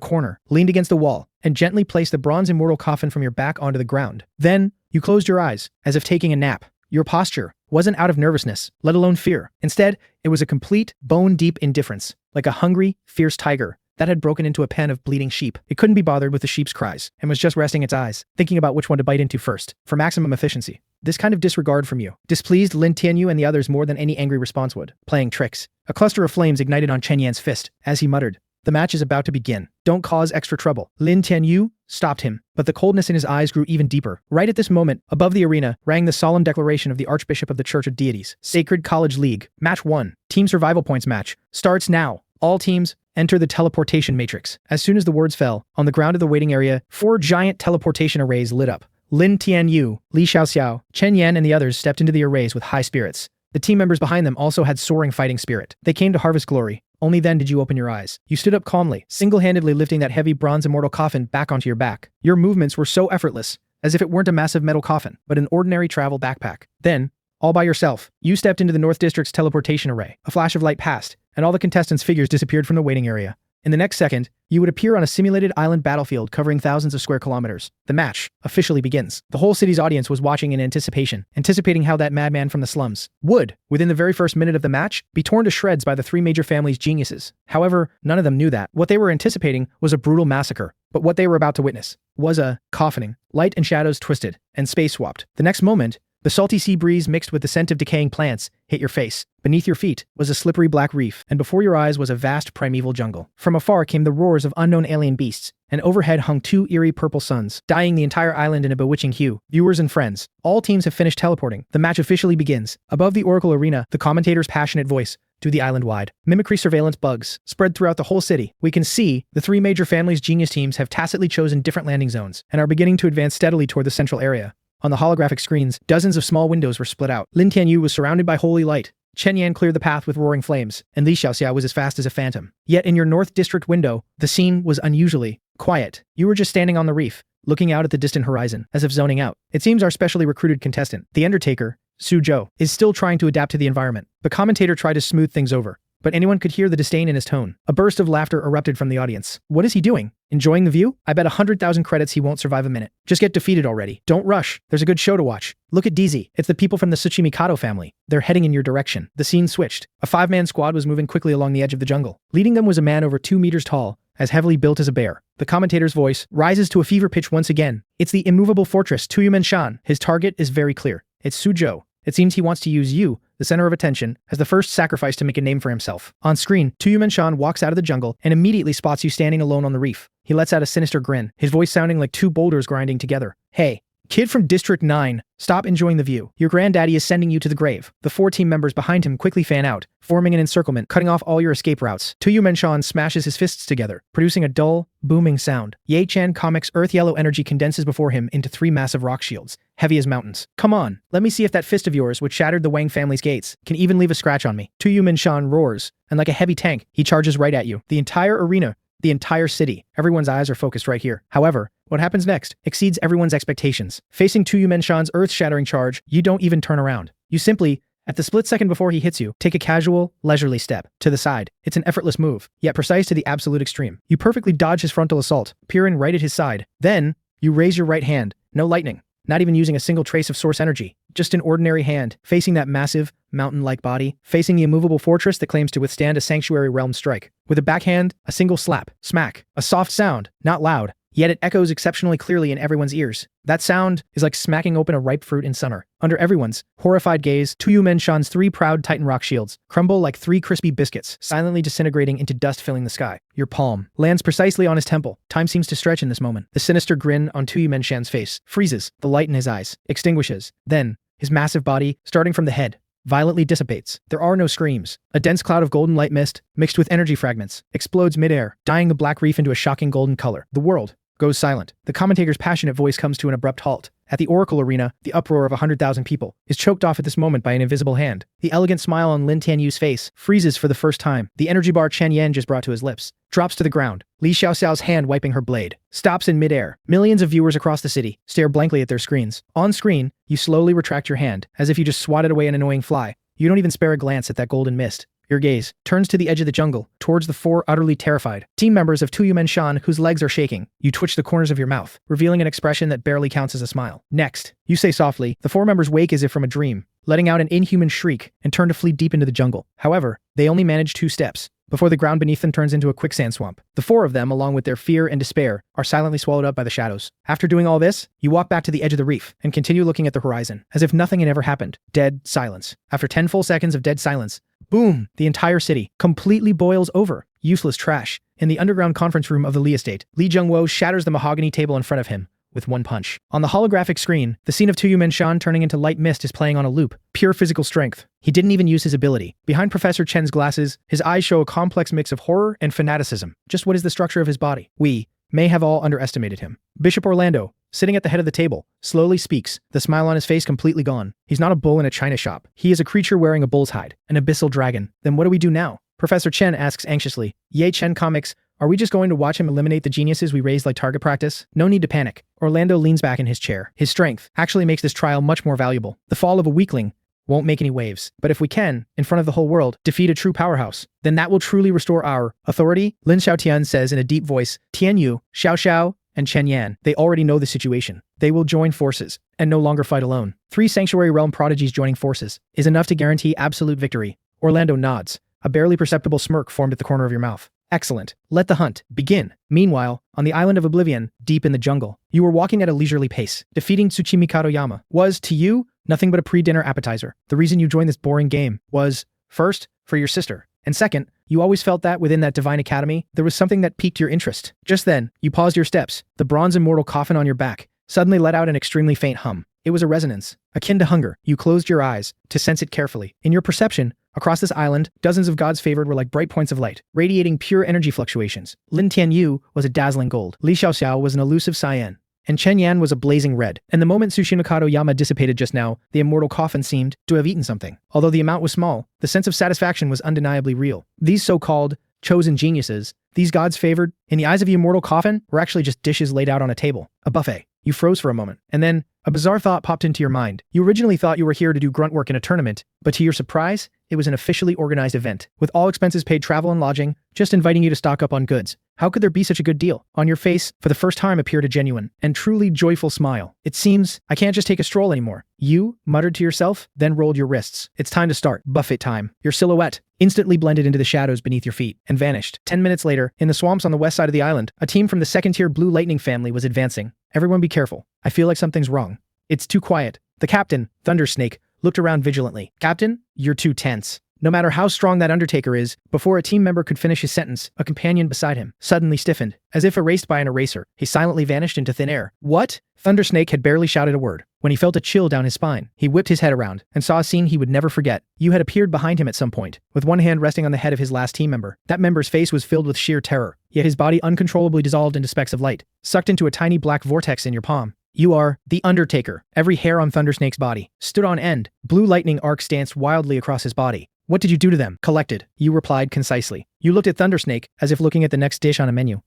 corner, leaned against the wall, and gently placed the bronze immortal coffin from your back onto the ground. Then, you closed your eyes, as if taking a nap. Your posture wasn't out of nervousness, let alone fear. Instead, it was a complete, bone-deep indifference, like a hungry, fierce tiger that had broken into a pen of bleeding sheep. It couldn't be bothered with the sheep's cries, and was just resting its eyes, thinking about which one to bite into first, for maximum efficiency. This kind of disregard from you displeased Lin Tianyu and the others more than any angry response would. Playing tricks. A cluster of flames ignited on Chen Yan's fist, as he muttered, "The match is about to begin. Don't cause extra trouble." Lin Tianyu stopped him, but the coldness in his eyes grew even deeper. Right at this moment, above the arena, rang the solemn declaration of the Archbishop of the Church of Deities. Sacred College League. Match 1. Team Survival Points match. Starts now. All teams, enter the teleportation matrix. As soon as the words fell, on the ground of the waiting area, 4 giant teleportation arrays lit up. Lin Tianyu, Li Xiaoxiao, Chen Yan and the others stepped into the arrays with high spirits. The team members behind them also had soaring fighting spirit. They came to harvest glory. Only then did you open your eyes. You stood up calmly, single-handedly lifting that heavy bronze immortal coffin back onto your back. Your movements were so effortless, as if it weren't a massive metal coffin, but an ordinary travel backpack. Then, all by yourself, you stepped into the North District's teleportation array. A flash of light passed, and all the contestants' figures disappeared from the waiting area. In the next second, you would appear on a simulated island battlefield covering thousands of square kilometers. The match officially begins. The whole city's audience was watching in anticipation, anticipating how that madman from the slums would, within the very first minute of the match, be torn to shreds by the 3 major families' geniuses. However, none of them knew that. What they were anticipating was a brutal massacre, but what they were about to witness was a coffining. Light and shadows twisted, and space swapped. The next moment, the salty sea breeze mixed with the scent of decaying plants hit your face. Beneath your feet was a slippery black reef, and before your eyes was a vast primeval jungle. From afar came the roars of unknown alien beasts, and overhead hung 2 eerie purple suns, dyeing the entire island in a bewitching hue. Viewers and friends, all teams have finished teleporting. The match officially begins. Above the Oracle Arena, the commentator's passionate voice through the island wide. Mimicry surveillance bugs spread throughout the whole city. We can see the 3 major families' genius teams have tacitly chosen different landing zones, and are beginning to advance steadily toward the central area. On the holographic screens, dozens of small windows were split out. Lin Tianyu was surrounded by holy light. Chen Yan cleared the path with roaring flames, and Li Xiaoxiao was as fast as a phantom. Yet in your North District window, the scene was unusually quiet. You were just standing on the reef, looking out at the distant horizon, as if zoning out. It seems our specially recruited contestant, the Undertaker, Su Zhou, is still trying to adapt to the environment. The commentator tried to smooth things over, but anyone could hear the disdain in his tone. A burst of laughter erupted from the audience. What is he doing? Enjoying the view? I bet 100,000 credits he won't survive a minute. Just get defeated already. Don't rush. There's a good show to watch. Look at DZ. It's the people from the Tsuchimikado family. They're heading in your direction. The scene switched. A 5-man squad was moving quickly along the edge of the jungle. Leading them was a man over 2 meters tall, as heavily built as a bear. The commentator's voice rises to a fever pitch once again. It's the immovable fortress Tuyumen-shan. His target is very clear. It's Su Zhou. It seems he wants to use you, the center of attention, as the first sacrifice to make a name for himself. On screen, Tuyumen-shan walks out of the jungle and immediately spots you standing alone on the reef. He lets out a sinister grin, his voice sounding like 2 boulders grinding together. Hey, kid from District 9, stop enjoying the view. Your granddaddy is sending you to the grave. The 4 team members behind him quickly fan out, forming an encirclement, cutting off all your escape routes. Tuyumen-shan smashes his fists together, producing a dull, booming sound. Ye-chan Comics' earth yellow energy condenses before him into 3 massive rock shields, heavy as mountains. Come on, let me see if that fist of yours, which shattered the Wang family's gates, can even leave a scratch on me. Tuyumen-shan roars, and like a heavy tank, he charges right at you. The entire arena, the entire city, everyone's eyes are focused right here. However, what happens next exceeds everyone's expectations. Facing Tuyumen-shan's earth-shattering charge, you don't even turn around. You simply, at the split second before he hits you, take a casual, leisurely step to the side. It's an effortless move, yet precise to the absolute extreme. You perfectly dodge his frontal assault, peering right at his side. Then, you raise your right hand. No lightning, not even using a single trace of source energy. Just an ordinary hand, facing that massive, mountain-like body, facing the immovable fortress that claims to withstand a sanctuary realm strike. With a backhand, a single slap, smack, a soft sound, not loud, yet it echoes exceptionally clearly in everyone's ears. That sound is like smacking open a ripe fruit in summer. Under everyone's horrified gaze, Tuyumenshan's 3 proud Titan rock shields crumble like 3 crispy biscuits, silently disintegrating into dust filling the sky. Your palm lands precisely on his temple. Time seems to stretch in this moment. The sinister grin on Tuyumenshan's face freezes, the light in his eyes extinguishes. Then, his massive body, starting from the head, violently dissipates. There are no screams. A dense cloud of golden light mist, mixed with energy fragments, explodes midair, dyeing the black reef into a shocking golden color. The world goes silent. The commentator's passionate voice comes to an abrupt halt. At the Oracle Arena, the uproar of 100,000 people is choked off at this moment by an invisible hand. The elegant smile on Lin Tianyu's face freezes for the first time. The energy bar Chen Yan just brought to his lips drops to the ground. Li Xiaoxiao's hand wiping her blade stops in midair. Millions of viewers across the city stare blankly at their screens. On screen, you slowly retract your hand, as if you just swatted away an annoying fly. You don't even spare a glance at that golden mist. Your gaze turns to the edge of the jungle, towards the 4 utterly terrified team members of Tuyumenshan whose legs are shaking. You twitch the corners of your mouth, revealing an expression that barely counts as a smile. Next, you say softly, the 4 members wake as if from a dream, letting out an inhuman shriek and turn to flee deep into the jungle. However, they only manage 2 steps before the ground beneath them turns into a quicksand swamp. The 4 of them, along with their fear and despair, are silently swallowed up by the shadows. After doing all this, you walk back to the edge of the reef and continue looking at the horizon, as if nothing had ever happened. Dead silence. After 10 full seconds of dead silence, boom! The entire city completely boils over. Useless trash. In the underground conference room of the Li estate, Li Zhengwo shatters the mahogany table in front of him with one punch. On the holographic screen, the scene of Tuyumenshan turning into light mist is playing on a loop. Pure physical strength. He didn't even use his ability. Behind Professor Chen's glasses, his eyes show a complex mix of horror and fanaticism. Just what is the structure of his body? We may have all underestimated him. Bishop Orlando, sitting at the head of the table, slowly speaks, the smile on his face completely gone. He's not a bull in a china shop. He is a creature wearing a bull's hide, an abyssal dragon. Then what do we do now? Professor Chen asks anxiously. Ye Chen Comics, are we just going to watch him eliminate the geniuses we raised like target practice? No need to panic. Orlando leans back in his chair. His strength actually makes this trial much more valuable. The fall of a weakling won't make any waves. But if we can, in front of the whole world, defeat a true powerhouse, then that will truly restore our authority. Lin Xiaotian says in a deep voice, Tianyu, Xiao Xiao, and Chen Yan, they already know the situation. They will join forces and no longer fight alone. 3 Sanctuary Realm prodigies joining forces is enough to guarantee absolute victory. Orlando nods. A barely perceptible smirk formed at the corner of your mouth. Excellent. Let the hunt begin. Meanwhile, on the island of Oblivion, deep in the jungle, you were walking at a leisurely pace. Defeating Tsuchimi Kadoyama was, to you, nothing but a pre-dinner appetizer. The reason you joined this boring game was, first, for your sister, and second, you always felt that within that divine academy, there was something that piqued your interest. Just then, you paused your steps. The bronze immortal coffin on your back suddenly let out an extremely faint hum. It was a resonance, akin to hunger. You closed your eyes to sense it carefully. In your perception, across this island, dozens of gods favored were like bright points of light, radiating pure energy fluctuations. Lin Tianyu was a dazzling gold. Li Xiaoxiao was an elusive cyan. And Chen Yan was a blazing red. And the moment Tsushima Yama dissipated just now, the immortal coffin seemed to have eaten something. Although the amount was small, the sense of satisfaction was undeniably real. These so-called chosen geniuses, these gods favored, in the eyes of the immortal coffin, were actually just dishes laid out on a table. A buffet. You froze for a moment. And then, a bizarre thought popped into your mind. You originally thought you were here to do grunt work in a tournament, but to your surprise, it was an officially organized event, with all expenses paid, travel and lodging, just inviting you to stock up on goods. How could there be such a good deal? On your face, for the first time, appeared a genuine and truly joyful smile. It seems I can't just take a stroll anymore. You muttered to yourself, then rolled your wrists. It's time to start. Buffet time. Your silhouette instantly blended into the shadows beneath your feet and vanished. 10 minutes later, in the swamps on the west side of the island, a team from the second-tier Blue Lightning family was advancing. Everyone be careful. I feel like something's wrong. It's too quiet. The captain, Thundersnake, looked around vigilantly. Captain, you're too tense. No matter how strong that Undertaker is, before a team member could finish his sentence, a companion beside him suddenly stiffened, as if erased by an eraser. He silently vanished into thin air. What? Thundersnake had barely shouted a word when he felt a chill down his spine. He whipped his head around and saw a scene he would never forget. You had appeared behind him at some point, with one hand resting on the head of his last team member. That member's face was filled with sheer terror, yet his body uncontrollably dissolved into specks of light, sucked into a tiny black vortex in your palm. You are the Undertaker. Every hair on Thundersnake's body stood on end. Blue lightning arcs danced wildly across his body. What did you do to them? Collected. You replied concisely. You looked at Thundersnake as if looking at the next dish on a menu.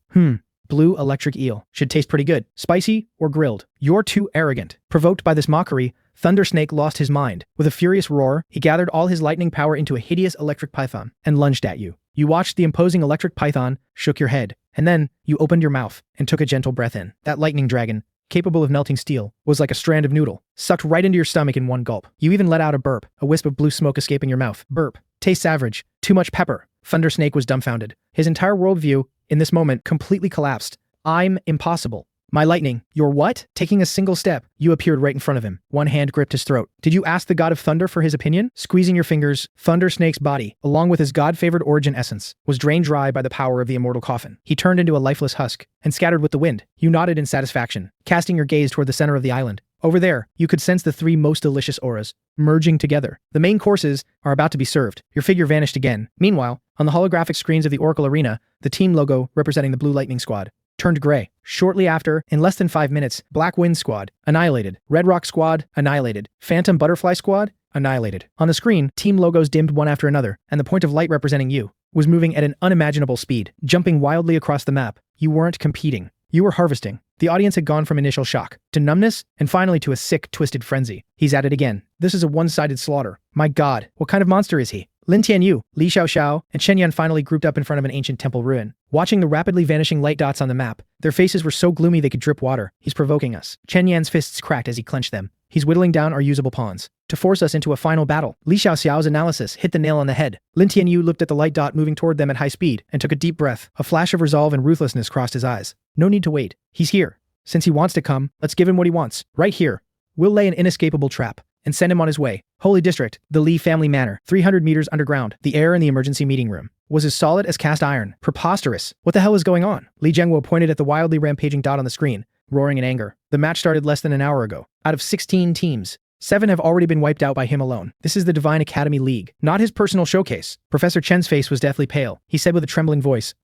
Blue electric eel. Should taste pretty good. Spicy or grilled? You're too arrogant. Provoked by this mockery, Thundersnake lost his mind. With a furious roar, he gathered all his lightning power into a hideous electric python and lunged at you. You watched the imposing electric python, shook your head, and then you opened your mouth and took a gentle breath in. That lightning dragon, capable of melting steel, was like a strand of noodle, sucked right into your stomach in one gulp. You even let out a burp, a wisp of blue smoke escaping your mouth. Burp. Tastes average. Too much pepper. Thundersnake was dumbfounded. His entire worldview, in this moment, completely collapsed. I'm impossible. My lightning. Your what? Taking a single step, you appeared right in front of him. One hand gripped his throat. Did you ask the god of thunder for his opinion? Squeezing your fingers, Thunder Snake's body, along with his god-favored origin essence, was drained dry by the power of the immortal coffin. He turned into a lifeless husk and scattered with the wind. You nodded in satisfaction, casting your gaze toward the center of the island. Over there, you could sense the three most delicious auras merging together. The main courses are about to be served. Your figure vanished again. Meanwhile, on the holographic screens of the Oracle Arena, the team logo representing the Blue Lightning Squad turned gray. Shortly after, in less than 5 minutes, Black Wind Squad, annihilated. Red Rock Squad, annihilated. Phantom Butterfly Squad, annihilated. On the screen, team logos dimmed one after another, and the point of light representing you was moving at an unimaginable speed, jumping wildly across the map. You weren't competing. You were harvesting. The audience had gone from initial shock to numbness and finally to a sick, twisted frenzy. He's at it again. This is a one-sided slaughter. My god, what kind of monster is he? Lin Tianyu, Li Xiaoxiao, and Chen Yan finally grouped up in front of an ancient temple ruin. Watching the rapidly vanishing light dots on the map, their faces were so gloomy they could drip water. He's provoking us. Chen Yan's fists cracked as he clenched them. He's whittling down our usable pawns to force us into a final battle. Li Xiaoxiao's analysis hit the nail on the head. Lin Tianyu looked at the light dot moving toward them at high speed and took a deep breath. A flash of resolve and ruthlessness crossed his eyes. No need to wait. He's here. Since he wants to come, let's give him what he wants. Right here. We'll lay an inescapable trap and send him on his way. Holy District, the Li family manor, 300 meters underground. The air in the emergency meeting room was as solid as cast iron. Preposterous. What the hell is going on? Li Zhengguo pointed at the wildly rampaging dot on the screen, roaring in anger. The match started less than an hour ago. Out of 16 teams, 7 have already been wiped out by him alone. This is the Divine Academy League, not his personal showcase. Professor Chen's face was deathly pale. He said with a trembling voice,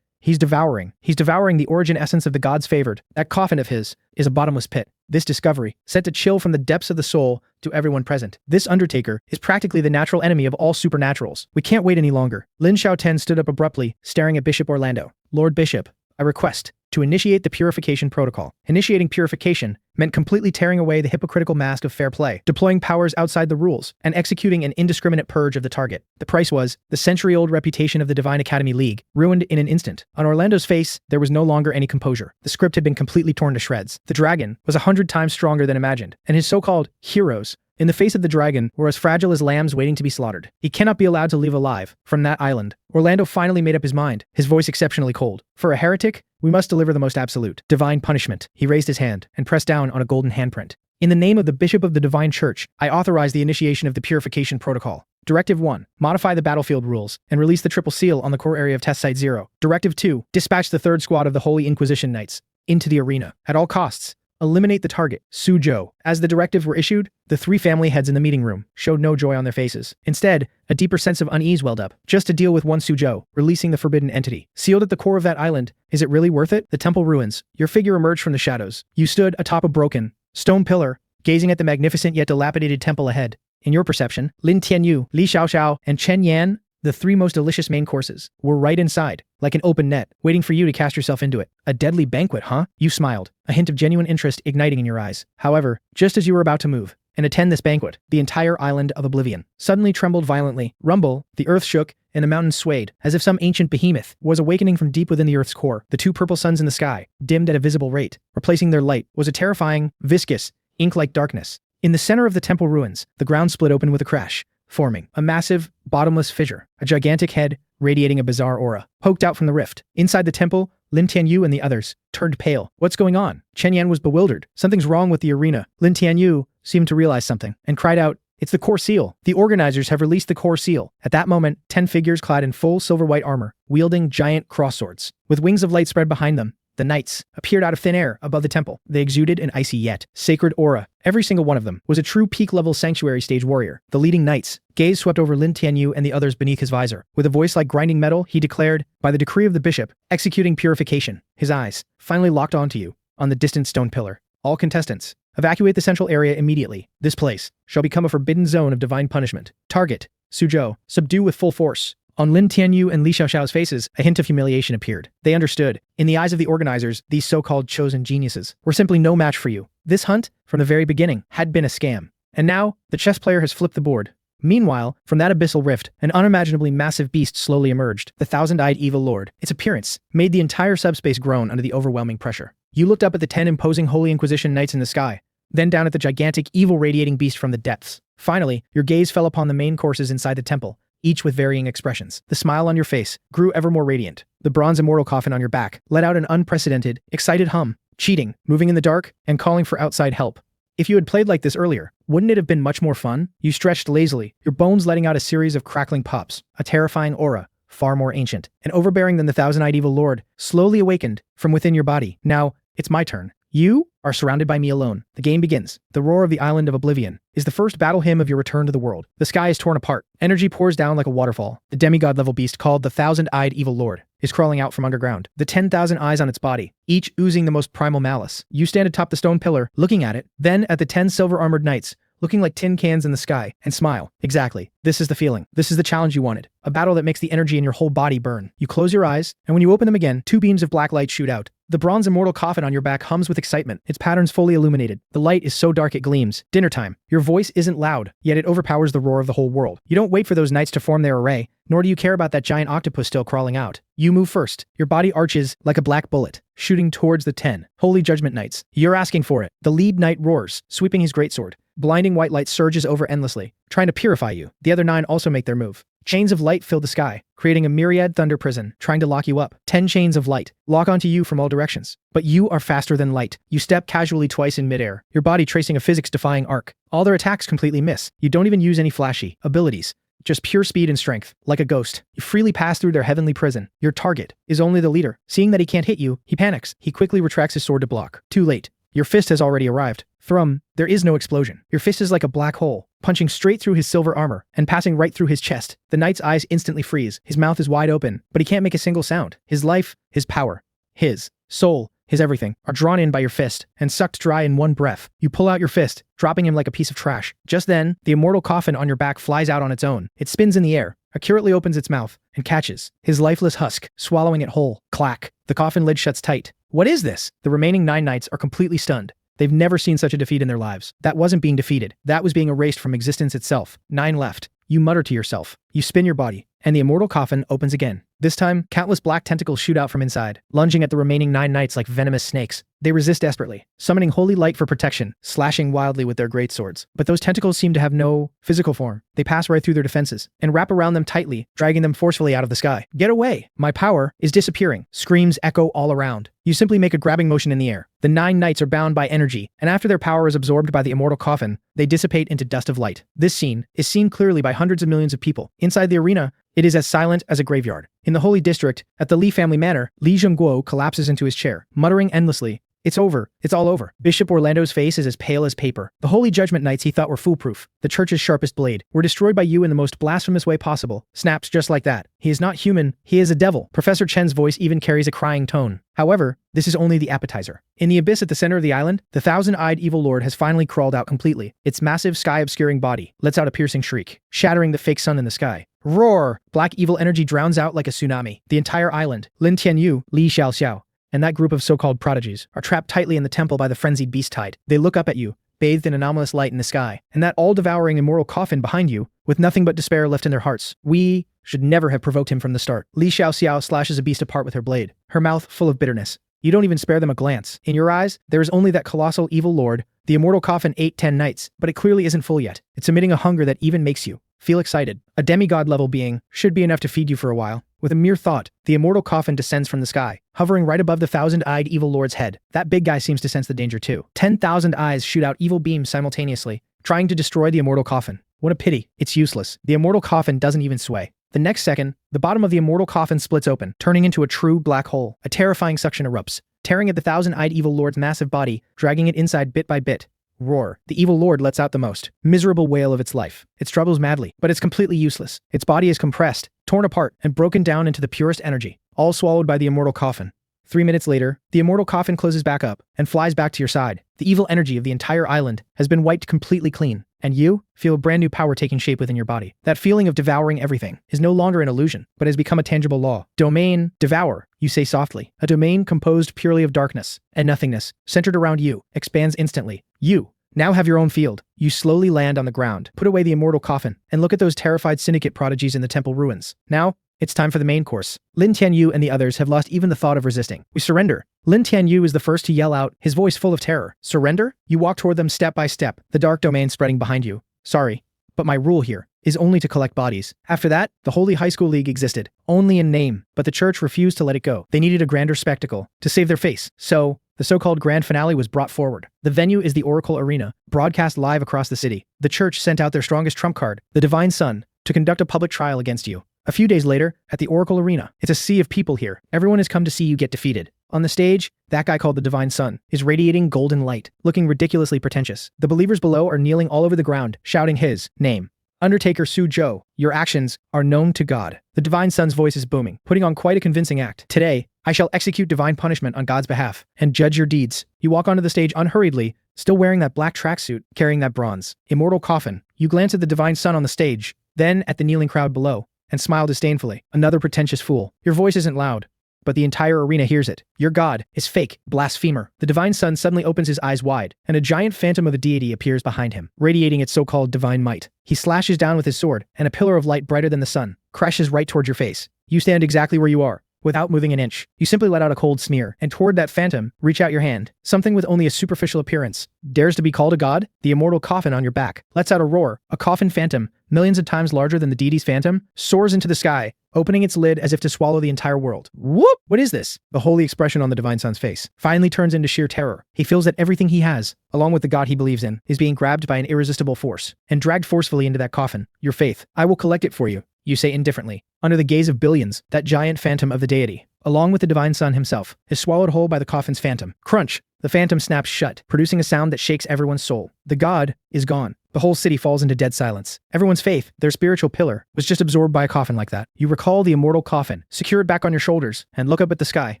He's devouring. He's devouring the origin essence of the gods favored. That coffin of his is a bottomless pit. This discovery sent a chill from the depths of the soul to everyone present. This Undertaker is practically the natural enemy of all supernaturals. We can't wait any longer. Lin Xiaoten stood up abruptly, staring at Bishop Orlando. Lord Bishop, I request to initiate the Purification protocol. Initiating Purification meant completely tearing away the hypocritical mask of fair play, deploying powers outside the rules, and executing an indiscriminate purge of the target. The price was the century-old reputation of the Divine Academy League, ruined in an instant. On Orlando's face, there was no longer any composure. The script had been completely torn to shreds. The dragon was 100 times stronger than imagined, and his so-called heroes in the face of the dragon were as fragile as lambs waiting to be slaughtered. He cannot be allowed to leave alive from that island. Orlando finally made up his mind, his voice exceptionally cold. For a heretic, we must deliver the most absolute, divine punishment. He raised his hand and pressed down on a golden handprint. In the name of the Bishop of the Divine Church, I authorize the initiation of the Purification Protocol. Directive 1. Modify the battlefield rules and release the triple seal on the core area of Test Site 0. Directive 2. Dispatch the 3rd squad of the Holy Inquisition Knights into the arena. At all costs, eliminate the target, Suzhou. As the directives were issued, the 3 family heads in the meeting room showed no joy on their faces. Instead, a deeper sense of unease welled up. Just to deal with one Suzhou, releasing the forbidden entity. Sealed at the core of that island, is it really worth it? The temple ruins. Your figure emerged from the shadows. You stood atop a broken stone pillar, gazing at the magnificent yet dilapidated temple ahead. In your perception, Lin Tianyu, Li Xiaoxiao, and Chen Yan, the 3 most delicious main courses, were right inside, like an open net, waiting for you to cast yourself into it. A deadly banquet, huh? You smiled, a hint of genuine interest igniting in your eyes. However, just as you were about to move and attend this banquet, the entire island of Oblivion suddenly trembled violently. Rumble, the earth shook, and the mountains swayed, as if some ancient behemoth was awakening from deep within the earth's core. The 2 purple suns in the sky dimmed at a visible rate. Replacing their light was a terrifying, viscous, ink-like darkness. In the center of the temple ruins, the ground split open with a crash, forming a massive, bottomless fissure. A gigantic head, radiating a bizarre aura, poked out from the rift. Inside the temple, Lin Tianyu and the others turned pale. What's going on? Chen Yan was bewildered. Something's wrong with the arena. Lin Tianyu seemed to realize something and cried out, It's the core seal. The organizers have released the core seal. At that moment, 10 figures clad in full silver-white armor, wielding giant cross swords, with wings of light spread behind them, the knights, appeared out of thin air above the temple. They exuded an icy yet sacred aura. Every single one of them was a true peak-level sanctuary stage warrior. The leading knights, gaze swept over Lin Tianyu and the others beneath his visor. With a voice like grinding metal, he declared, by the decree of the bishop, executing purification. His eyes finally locked onto you, on the distant stone pillar. All contestants, evacuate the central area immediately. This place shall become a forbidden zone of divine punishment. Target, Suzhou, subdue with full force. On Lin Tianyu and Li Xiaoxiao's faces, a hint of humiliation appeared. They understood. In the eyes of the organizers, these so-called chosen geniuses were simply no match for you. This hunt, from the very beginning, had been a scam. And now, the chess player has flipped the board. Meanwhile, from that abyssal rift, an unimaginably massive beast slowly emerged, the thousand-eyed evil lord. Its appearance made the entire subspace groan under the overwhelming pressure. You looked up at the 10 imposing Holy Inquisition knights in the sky, then down at the gigantic, evil radiating beast from the depths. Finally, your gaze fell upon the main courses inside the temple, each with varying expressions. The smile on your face grew ever more radiant. The bronze immortal coffin on your back let out an unprecedented, excited hum, cheating, moving in the dark, and calling for outside help. If you had played like this earlier, wouldn't it have been much more fun? You stretched lazily, your bones letting out a series of crackling pops, a terrifying aura, far more ancient and overbearing than the thousand-eyed evil lord, slowly awakened from within your body. Now, it's my turn. You are surrounded by me alone. The game begins. The roar of the island of oblivion is the first battle hymn of your return to the world. The sky is torn apart. Energy pours down like a waterfall. The demigod-level beast called the thousand-eyed evil lord is crawling out from underground. The 10,000 eyes on its body, each oozing the most primal malice. You stand atop the stone pillar, looking at it, then at the 10 silver-armored knights, looking like tin cans in the sky, and smile. Exactly. This is the feeling. This is the challenge you wanted. A battle that makes the energy in your whole body burn. You close your eyes, and when you open them again, 2 beams of black light shoot out. The bronze immortal coffin on your back hums with excitement, its patterns fully illuminated. The light is so dark it gleams. Dinner time. Your voice isn't loud, yet it overpowers the roar of the whole world. You don't wait for those knights to form their array, nor do you care about that giant octopus still crawling out. You move first. Your body arches like a black bullet, shooting towards the 10 holy judgment knights. You're asking for it. The lead knight roars, sweeping his greatsword. Blinding white light surges over endlessly, trying to purify you. The other 9 also make their move. Chains of light fill the sky, creating a myriad thunder prison, trying to lock you up. 10 chains of light lock onto you from all directions. But you are faster than light. You step casually twice in midair, your body tracing a physics-defying arc. All their attacks completely miss. You don't even use any flashy abilities. Just pure speed and strength, like a ghost. You freely pass through their heavenly prison. Your target is only the leader. Seeing that he can't hit you, he panics. He quickly retracts his sword to block. Too late. Your fist has already arrived. Thrum, there is no explosion. Your fist is like a black hole, punching straight through his silver armor and passing right through his chest. The knight's eyes instantly freeze. His mouth is wide open, but he can't make a single sound. His life, his power, his soul, his everything are drawn in by your fist and sucked dry in one breath. You pull out your fist, dropping him like a piece of trash. Just then, the immortal coffin on your back flies out on its own. It spins in the air, accurately opens its mouth, and catches his lifeless husk, swallowing it whole. Clack. The coffin lid shuts tight. What is this? The remaining 9 knights are completely stunned. They've never seen such a defeat in their lives. That wasn't being defeated. That was being erased from existence itself. 9 left. You mutter to yourself. You spin your body, and the immortal coffin opens again. This time, countless black tentacles shoot out from inside, lunging at the remaining 9 knights like venomous snakes. They resist desperately, summoning holy light for protection, slashing wildly with their greatswords. But those tentacles seem to have no physical form. They pass right through their defenses and wrap around them tightly, dragging them forcefully out of the sky. Get away! My power is disappearing. Screams echo all around. You simply make a grabbing motion in the air. The 9 knights are bound by energy, and after their power is absorbed by the immortal coffin, they dissipate into dust of light. This scene is seen clearly by hundreds of millions of people. Inside the arena, it is as silent as a graveyard. In the Holy District, at the Li family manor, Li Zhongguo collapses into his chair, muttering endlessly, "It's over. It's all over." Bishop Orlando's face is as pale as paper. The Holy Judgment Knights he thought were foolproof, the church's sharpest blade, were destroyed by you in the most blasphemous way possible. Snaps just like that. He is not human. He is a devil. Professor Chen's voice even carries a crying tone. However, this is only the appetizer. In the abyss at the center of the island, the thousand-eyed evil lord has finally crawled out completely. Its massive sky-obscuring body lets out a piercing shriek, shattering the fake sun in the sky. Roar! Black evil energy drowns out like a tsunami. The entire island, Lin Tianyu, Li Xiaoxiao, and that group of so-called prodigies are trapped tightly in the temple by the frenzied beast tide. They look up at you, bathed in anomalous light in the sky, and that all-devouring immortal coffin behind you, with nothing but despair left in their hearts. We should never have provoked him from the start. Li Xiaoxiao slashes a beast apart with her blade, her mouth full of bitterness. You don't even spare them a glance. In your eyes, there is only that colossal evil lord. The immortal coffin ate 10 knights, but it clearly isn't full yet. It's emitting a hunger that even makes you feel excited. A demigod-level being should be enough to feed you for a while. With a mere thought, the immortal coffin descends from the sky, hovering right above the thousand-eyed evil lord's head. That big guy seems to sense the danger too. 10,000 eyes shoot out evil beams simultaneously, trying to destroy the immortal coffin. What a pity. It's useless. The immortal coffin doesn't even sway. The next second, the bottom of the immortal coffin splits open, turning into a true black hole. A terrifying suction erupts, tearing at the thousand-eyed evil lord's massive body, dragging it inside bit by bit. Roar. The evil lord lets out the most miserable wail of its life. It struggles madly, but it's completely useless. Its body is compressed, torn apart, and broken down into the purest energy, all swallowed by the immortal coffin. 3 minutes later, the immortal coffin closes back up and flies back to your side. The evil energy of the entire island has been wiped completely clean, and you feel a brand new power taking shape within your body. That feeling of devouring everything is no longer an illusion, but has become a tangible law. Domain, devour, you say softly. A domain composed purely of darkness and nothingness, centered around you, expands instantly. You now have your own field. You slowly land on the ground, put away the immortal coffin, and look at those terrified syndicate prodigies in the temple ruins. Now, it's time for the main course. Lin Tianyu and the others have lost even the thought of resisting. We surrender. Lin Tianyu is the first to yell out, his voice full of terror. Surrender? You walk toward them step by step, the dark domain spreading behind you. Sorry, But my rule here is only to collect bodies. After that, the Holy High School League existed, only in name, but the church refused to let it go. They needed a grander spectacle to save their face. So, the so-called grand finale was brought forward. The venue is the Oracle Arena, broadcast live across the city. The church sent out their strongest trump card, the Divine Sun, to conduct a public trial against you. A few days later, at the Oracle Arena, it's a sea of people here. Everyone has come to see you get defeated. On the stage, that guy called the Divine Sun is radiating golden light, looking ridiculously pretentious. The believers below are kneeling all over the ground, shouting his name. Undertaker Su-jo, your actions are known to God. The Divine Sun's voice is booming, putting on quite a convincing act. Today, I shall execute divine punishment on God's behalf and judge your deeds. You walk onto the stage unhurriedly, still wearing that black tracksuit, carrying that bronze immortal coffin. You glance at the Divine Sun on the stage, then at the kneeling crowd below, and smile disdainfully. Another pretentious fool. Your voice isn't loud, but the entire arena hears it. Your god is fake, blasphemer. The Divine Sun suddenly opens his eyes wide, and a giant phantom of the deity appears behind him, radiating its so-called divine might. He slashes down with his sword, and a pillar of light brighter than the sun crashes right towards your face. You stand exactly where you are, without moving an inch. You simply let out a cold sneer, and toward that phantom, reach out your hand. Something with only a superficial appearance dares to be called a god? The immortal coffin on your back lets out a roar. A coffin phantom, millions of times larger than the deity's phantom, soars into the sky, opening its lid as if to swallow the entire world. Whoop! What is this? The holy expression on the Divine Sun's face finally turns into sheer terror. He feels that everything he has, along with the god he believes in, is being grabbed by an irresistible force and dragged forcefully into that coffin. Your faith, I will collect it for you, you say indifferently. Under the gaze of billions, that giant phantom of the deity, along with the Divine Sun himself, is swallowed whole by the coffin's phantom. Crunch! The phantom snaps shut, producing a sound that shakes everyone's soul. The god is gone. The whole city falls into dead silence. Everyone's faith, their spiritual pillar, was just absorbed by a coffin like that. You recall the immortal coffin, secure it back on your shoulders, and look up at the sky.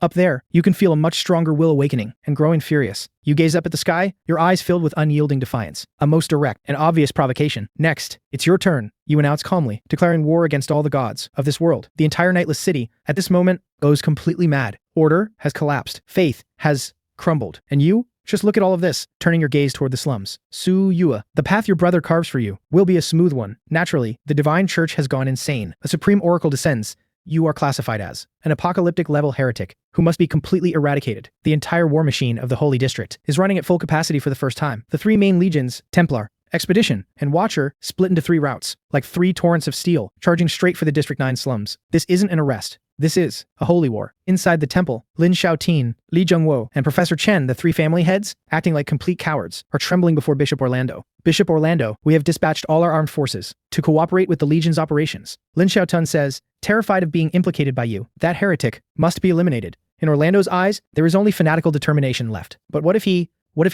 Up there, you can feel a much stronger will awakening and growing furious. You gaze up at the sky, your eyes filled with unyielding defiance, a most direct and obvious provocation. Next, it's your turn, you announce calmly, declaring war against all the gods of this world. The entire nightless city, at this moment, goes completely mad. Order has collapsed. Faith has crumbled. And you? Just look at all of this, turning your gaze toward the slums. Su-yua, the path your brother carves for you will be a smooth one. Naturally, the divine church has gone insane. A supreme oracle descends. You are classified as an apocalyptic-level heretic who must be completely eradicated. The entire war machine of the Holy District is running at full capacity for the first time. The three main legions, Templar, Expedition, and Watcher, split into three routes, like three torrents of steel, charging straight for the District 9 slums. This isn't an arrest. This is a holy war. Inside the temple, Lin Xiaotin, Li Zhengwo, and Professor Chen, the three family heads, acting like complete cowards, are trembling before Bishop Orlando. Bishop Orlando, we have dispatched all our armed forces to cooperate with the Legion's operations. Lin Xiaotin says, terrified of being implicated by you, that heretic must be eliminated. In Orlando's eyes, there is only fanatical determination left. But what if he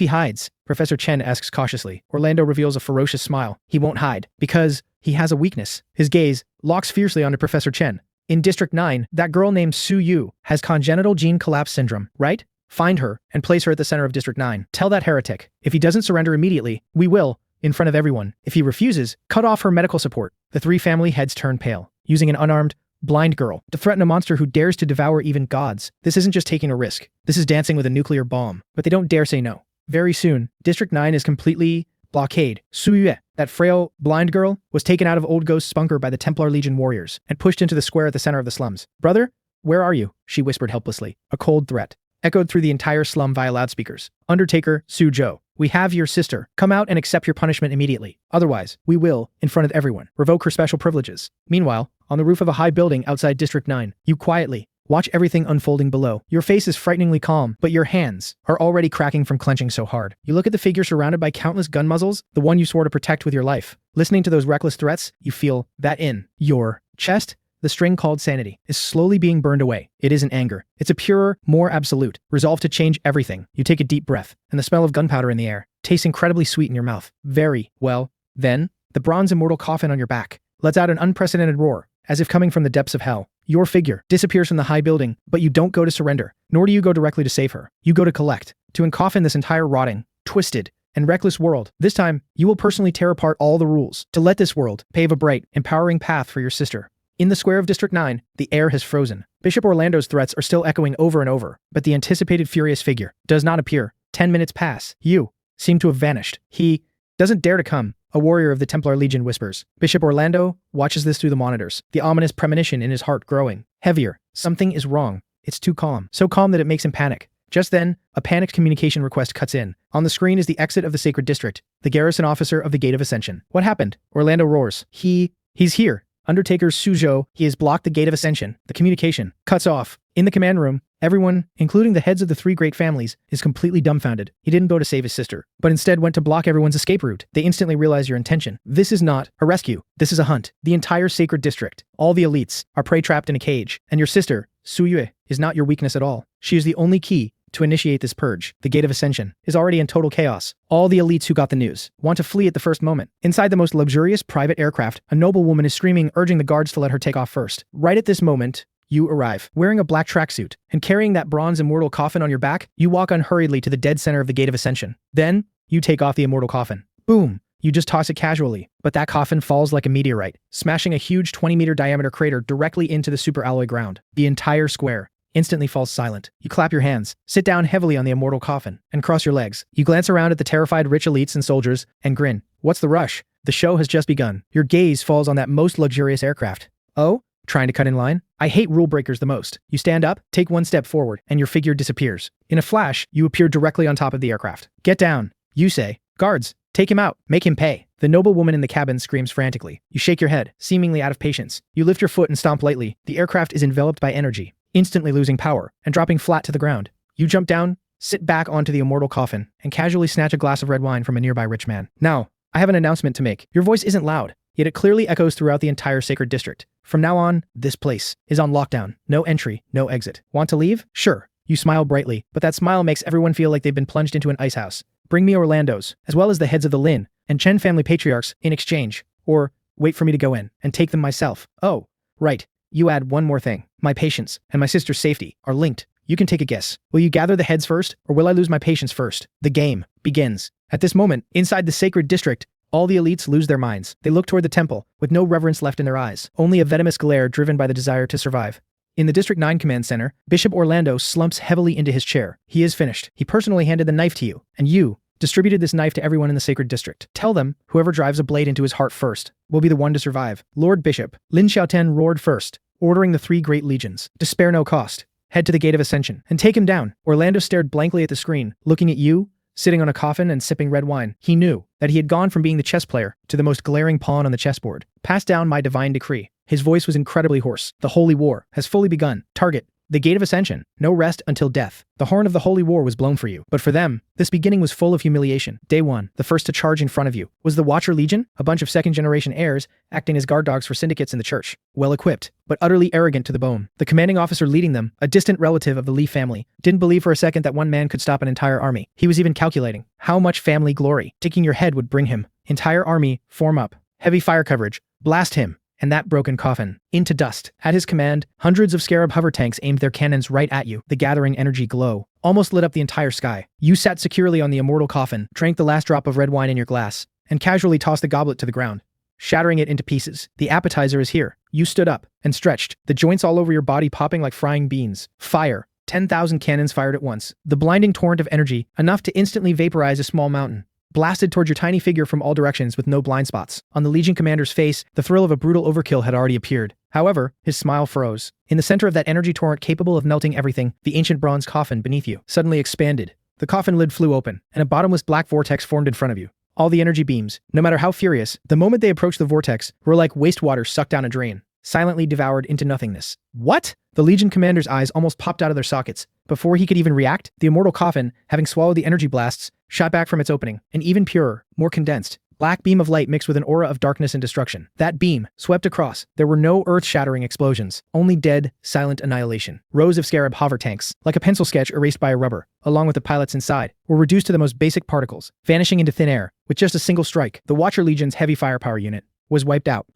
hides? Professor Chen asks cautiously. Orlando reveals a ferocious smile. He won't hide, because he has a weakness. His gaze locks fiercely onto Professor Chen. In District 9, that girl named Su Yu has congenital gene collapse syndrome, right? Find her and place her at the center of District 9. Tell that heretic, if he doesn't surrender immediately, we will, in front of everyone. If he refuses, cut off her medical support. The three family heads turn pale, using an unarmed, blind girl to threaten a monster who dares to devour even gods. This isn't just taking a risk. This is dancing with a nuclear bomb. But they don't dare say no. Very soon, District 9 is completely blockade. Su Yue, that frail, blind girl, was taken out of Old Ghost's bunker by the Templar Legion warriors and pushed into the square at the center of the slums. Brother, where are you? She whispered helplessly. A cold threat echoed through the entire slum via loudspeakers. Undertaker Su-jo, we have your sister. Come out and accept your punishment immediately. Otherwise, we will, in front of everyone, revoke her special privileges. Meanwhile, on the roof of a high building outside District 9, you quietly watch everything unfolding below. Your face is frighteningly calm, but your hands are already cracking from clenching so hard. You look at the figure surrounded by countless gun muzzles, the one you swore to protect with your life. Listening to those reckless threats, you feel that in your chest, the string called sanity is slowly being burned away. It isn't anger. It's a purer, more absolute resolve to change everything. You take a deep breath, and the smell of gunpowder in the air tastes incredibly sweet in your mouth. Very well. Then, the bronze immortal coffin on your back lets out an unprecedented roar, as if coming from the depths of hell. Your figure disappears from the high building, but you don't go to surrender, nor do you go directly to save her. You go to collect, to uncoffin this entire rotting, twisted, and reckless world. This time, you will personally tear apart all the rules, to let this world pave a bright, empowering path for your sister. In the square of District 9, the air has frozen. Bishop Orlando's threats are still echoing over and over, but the anticipated furious figure does not appear. 10 minutes pass. You seem to have vanished. He doesn't dare to come. A warrior of the Templar Legion whispers. Bishop Orlando watches this through the monitors, the ominous premonition in his heart growing heavier. Something is wrong. It's too calm. So calm that it makes him panic. Just then, a panicked communication request cuts in. On the screen is the exit of the Sacred District, the garrison officer of the Gate of Ascension. What happened? Orlando roars. He's here. Undertaker Suzhou, he has blocked the Gate of Ascension. The communication cuts off. In the command room, everyone, including the heads of the three great families, is completely dumbfounded. He didn't go to save his sister, but instead went to block everyone's escape route. They instantly realize your intention. This is not a rescue. This is a hunt. The entire Sacred District, all the elites, are prey trapped in a cage. And your sister, Su Yue, is not your weakness at all. She is the only key to initiate this purge. The Gate of Ascension is already in total chaos. All the elites who got the news want to flee at the first moment. Inside the most luxurious private aircraft, a noblewoman is screaming, urging the guards to let her take off first. Right at this moment, you arrive. Wearing a black tracksuit and carrying that bronze immortal coffin on your back, you walk unhurriedly to the dead center of the Gate of Ascension. Then, you take off the immortal coffin. Boom! You just toss it casually, but that coffin falls like a meteorite, smashing a huge 20-meter diameter crater directly into the superalloy ground. The entire square instantly falls silent. You clap your hands, sit down heavily on the immortal coffin, and cross your legs. You glance around at the terrified rich elites and soldiers and grin. What's the rush? The show has just begun. Your gaze falls on that most luxurious aircraft. Oh? Trying to cut in line? I hate rule breakers the most. You stand up, take one step forward, and your figure disappears. In a flash, you appear directly on top of the aircraft. Get down. You say. Guards, take him out. Make him pay. The noblewoman in the cabin screams frantically. You shake your head, seemingly out of patience. You lift your foot and stomp lightly. The aircraft is enveloped by energy, instantly losing power and dropping flat to the ground. You jump down, sit back onto the immortal coffin, and casually snatch a glass of red wine from a nearby rich man. Now, I have an announcement to make. Your voice isn't loud, yet it clearly echoes throughout the entire Sacred District. From now on, this place is on lockdown. No entry, no exit. Want to leave? Sure. You smile brightly, but that smile makes everyone feel like they've been plunged into an ice house. Bring me Orlando's, as well as the heads of the Lin and Chen family patriarchs in exchange. Or, wait for me to go in and take them myself. Oh, right. You add one more thing. My patience and my sister's safety are linked. You can take a guess. Will you gather the heads first, or will I lose my patience first? The game begins. At this moment, inside the Sacred District, all the elites lose their minds. They look toward the temple, with no reverence left in their eyes, only a venomous glare driven by the desire to survive. In the District 9 Command Center, Bishop Orlando slumps heavily into his chair. He is finished. He personally handed the knife to you, and you distributed this knife to everyone in the Sacred District. Tell them, whoever drives a blade into his heart first will be the one to survive. Lord Bishop, Lin Xiaoten roared first, ordering the three great legions to spare no cost. Head to the Gate of Ascension and take him down. Orlando stared blankly at the screen, looking at you, sitting on a coffin and sipping red wine. He knew that he had gone from being the chess player to the most glaring pawn on the chessboard. Pass down my divine decree. His voice was incredibly hoarse. The Holy War has fully begun. Target the Gate of Ascension. No rest until death. The horn of the Holy War was blown for you. But for them, this beginning was full of humiliation. Day one, the first to charge in front of you, was the Watcher Legion, a bunch of second-generation heirs acting as guard dogs for syndicates in the church. Well-equipped, but utterly arrogant to the bone. The commanding officer leading them, a distant relative of the Li family, didn't believe for a second that one man could stop an entire army. He was even calculating how much family glory taking your head would bring him. Entire army, form up. Heavy fire coverage. Blast him. And that broken coffin into dust. At his command, hundreds of Scarab hover tanks aimed their cannons right at you. The gathering energy glow almost lit up the entire sky. You sat securely on the immortal coffin, drank the last drop of red wine in your glass, and casually tossed the goblet to the ground, shattering it into pieces. The appetizer is here. You stood up and stretched, the joints all over your body popping like frying beans. Fire. 10,000 cannons fired at once. The blinding torrent of energy, enough to instantly vaporize a small mountain, blasted towards your tiny figure from all directions with no blind spots. On the Legion commander's face, the thrill of a brutal overkill had already appeared. However, his smile froze. In the center of that energy torrent capable of melting everything, the ancient bronze coffin beneath you suddenly expanded. The coffin lid flew open, and a bottomless black vortex formed in front of you. All the energy beams, no matter how furious, the moment they approached the vortex, were like wastewater sucked down a drain, silently devoured into nothingness. What? The Legion commander's eyes almost popped out of their sockets. Before he could even react, the immortal coffin, having swallowed the energy blasts, shot back from its opening, an even purer, more condensed, black beam of light mixed with an aura of darkness and destruction. That beam swept across. There were no earth-shattering explosions, only dead, silent annihilation. Rows of Scarab hover tanks, like a pencil sketch erased by a rubber, along with the pilots inside, were reduced to the most basic particles, vanishing into thin air. With just a single strike, the Watcher Legion's heavy firepower unit was wiped out.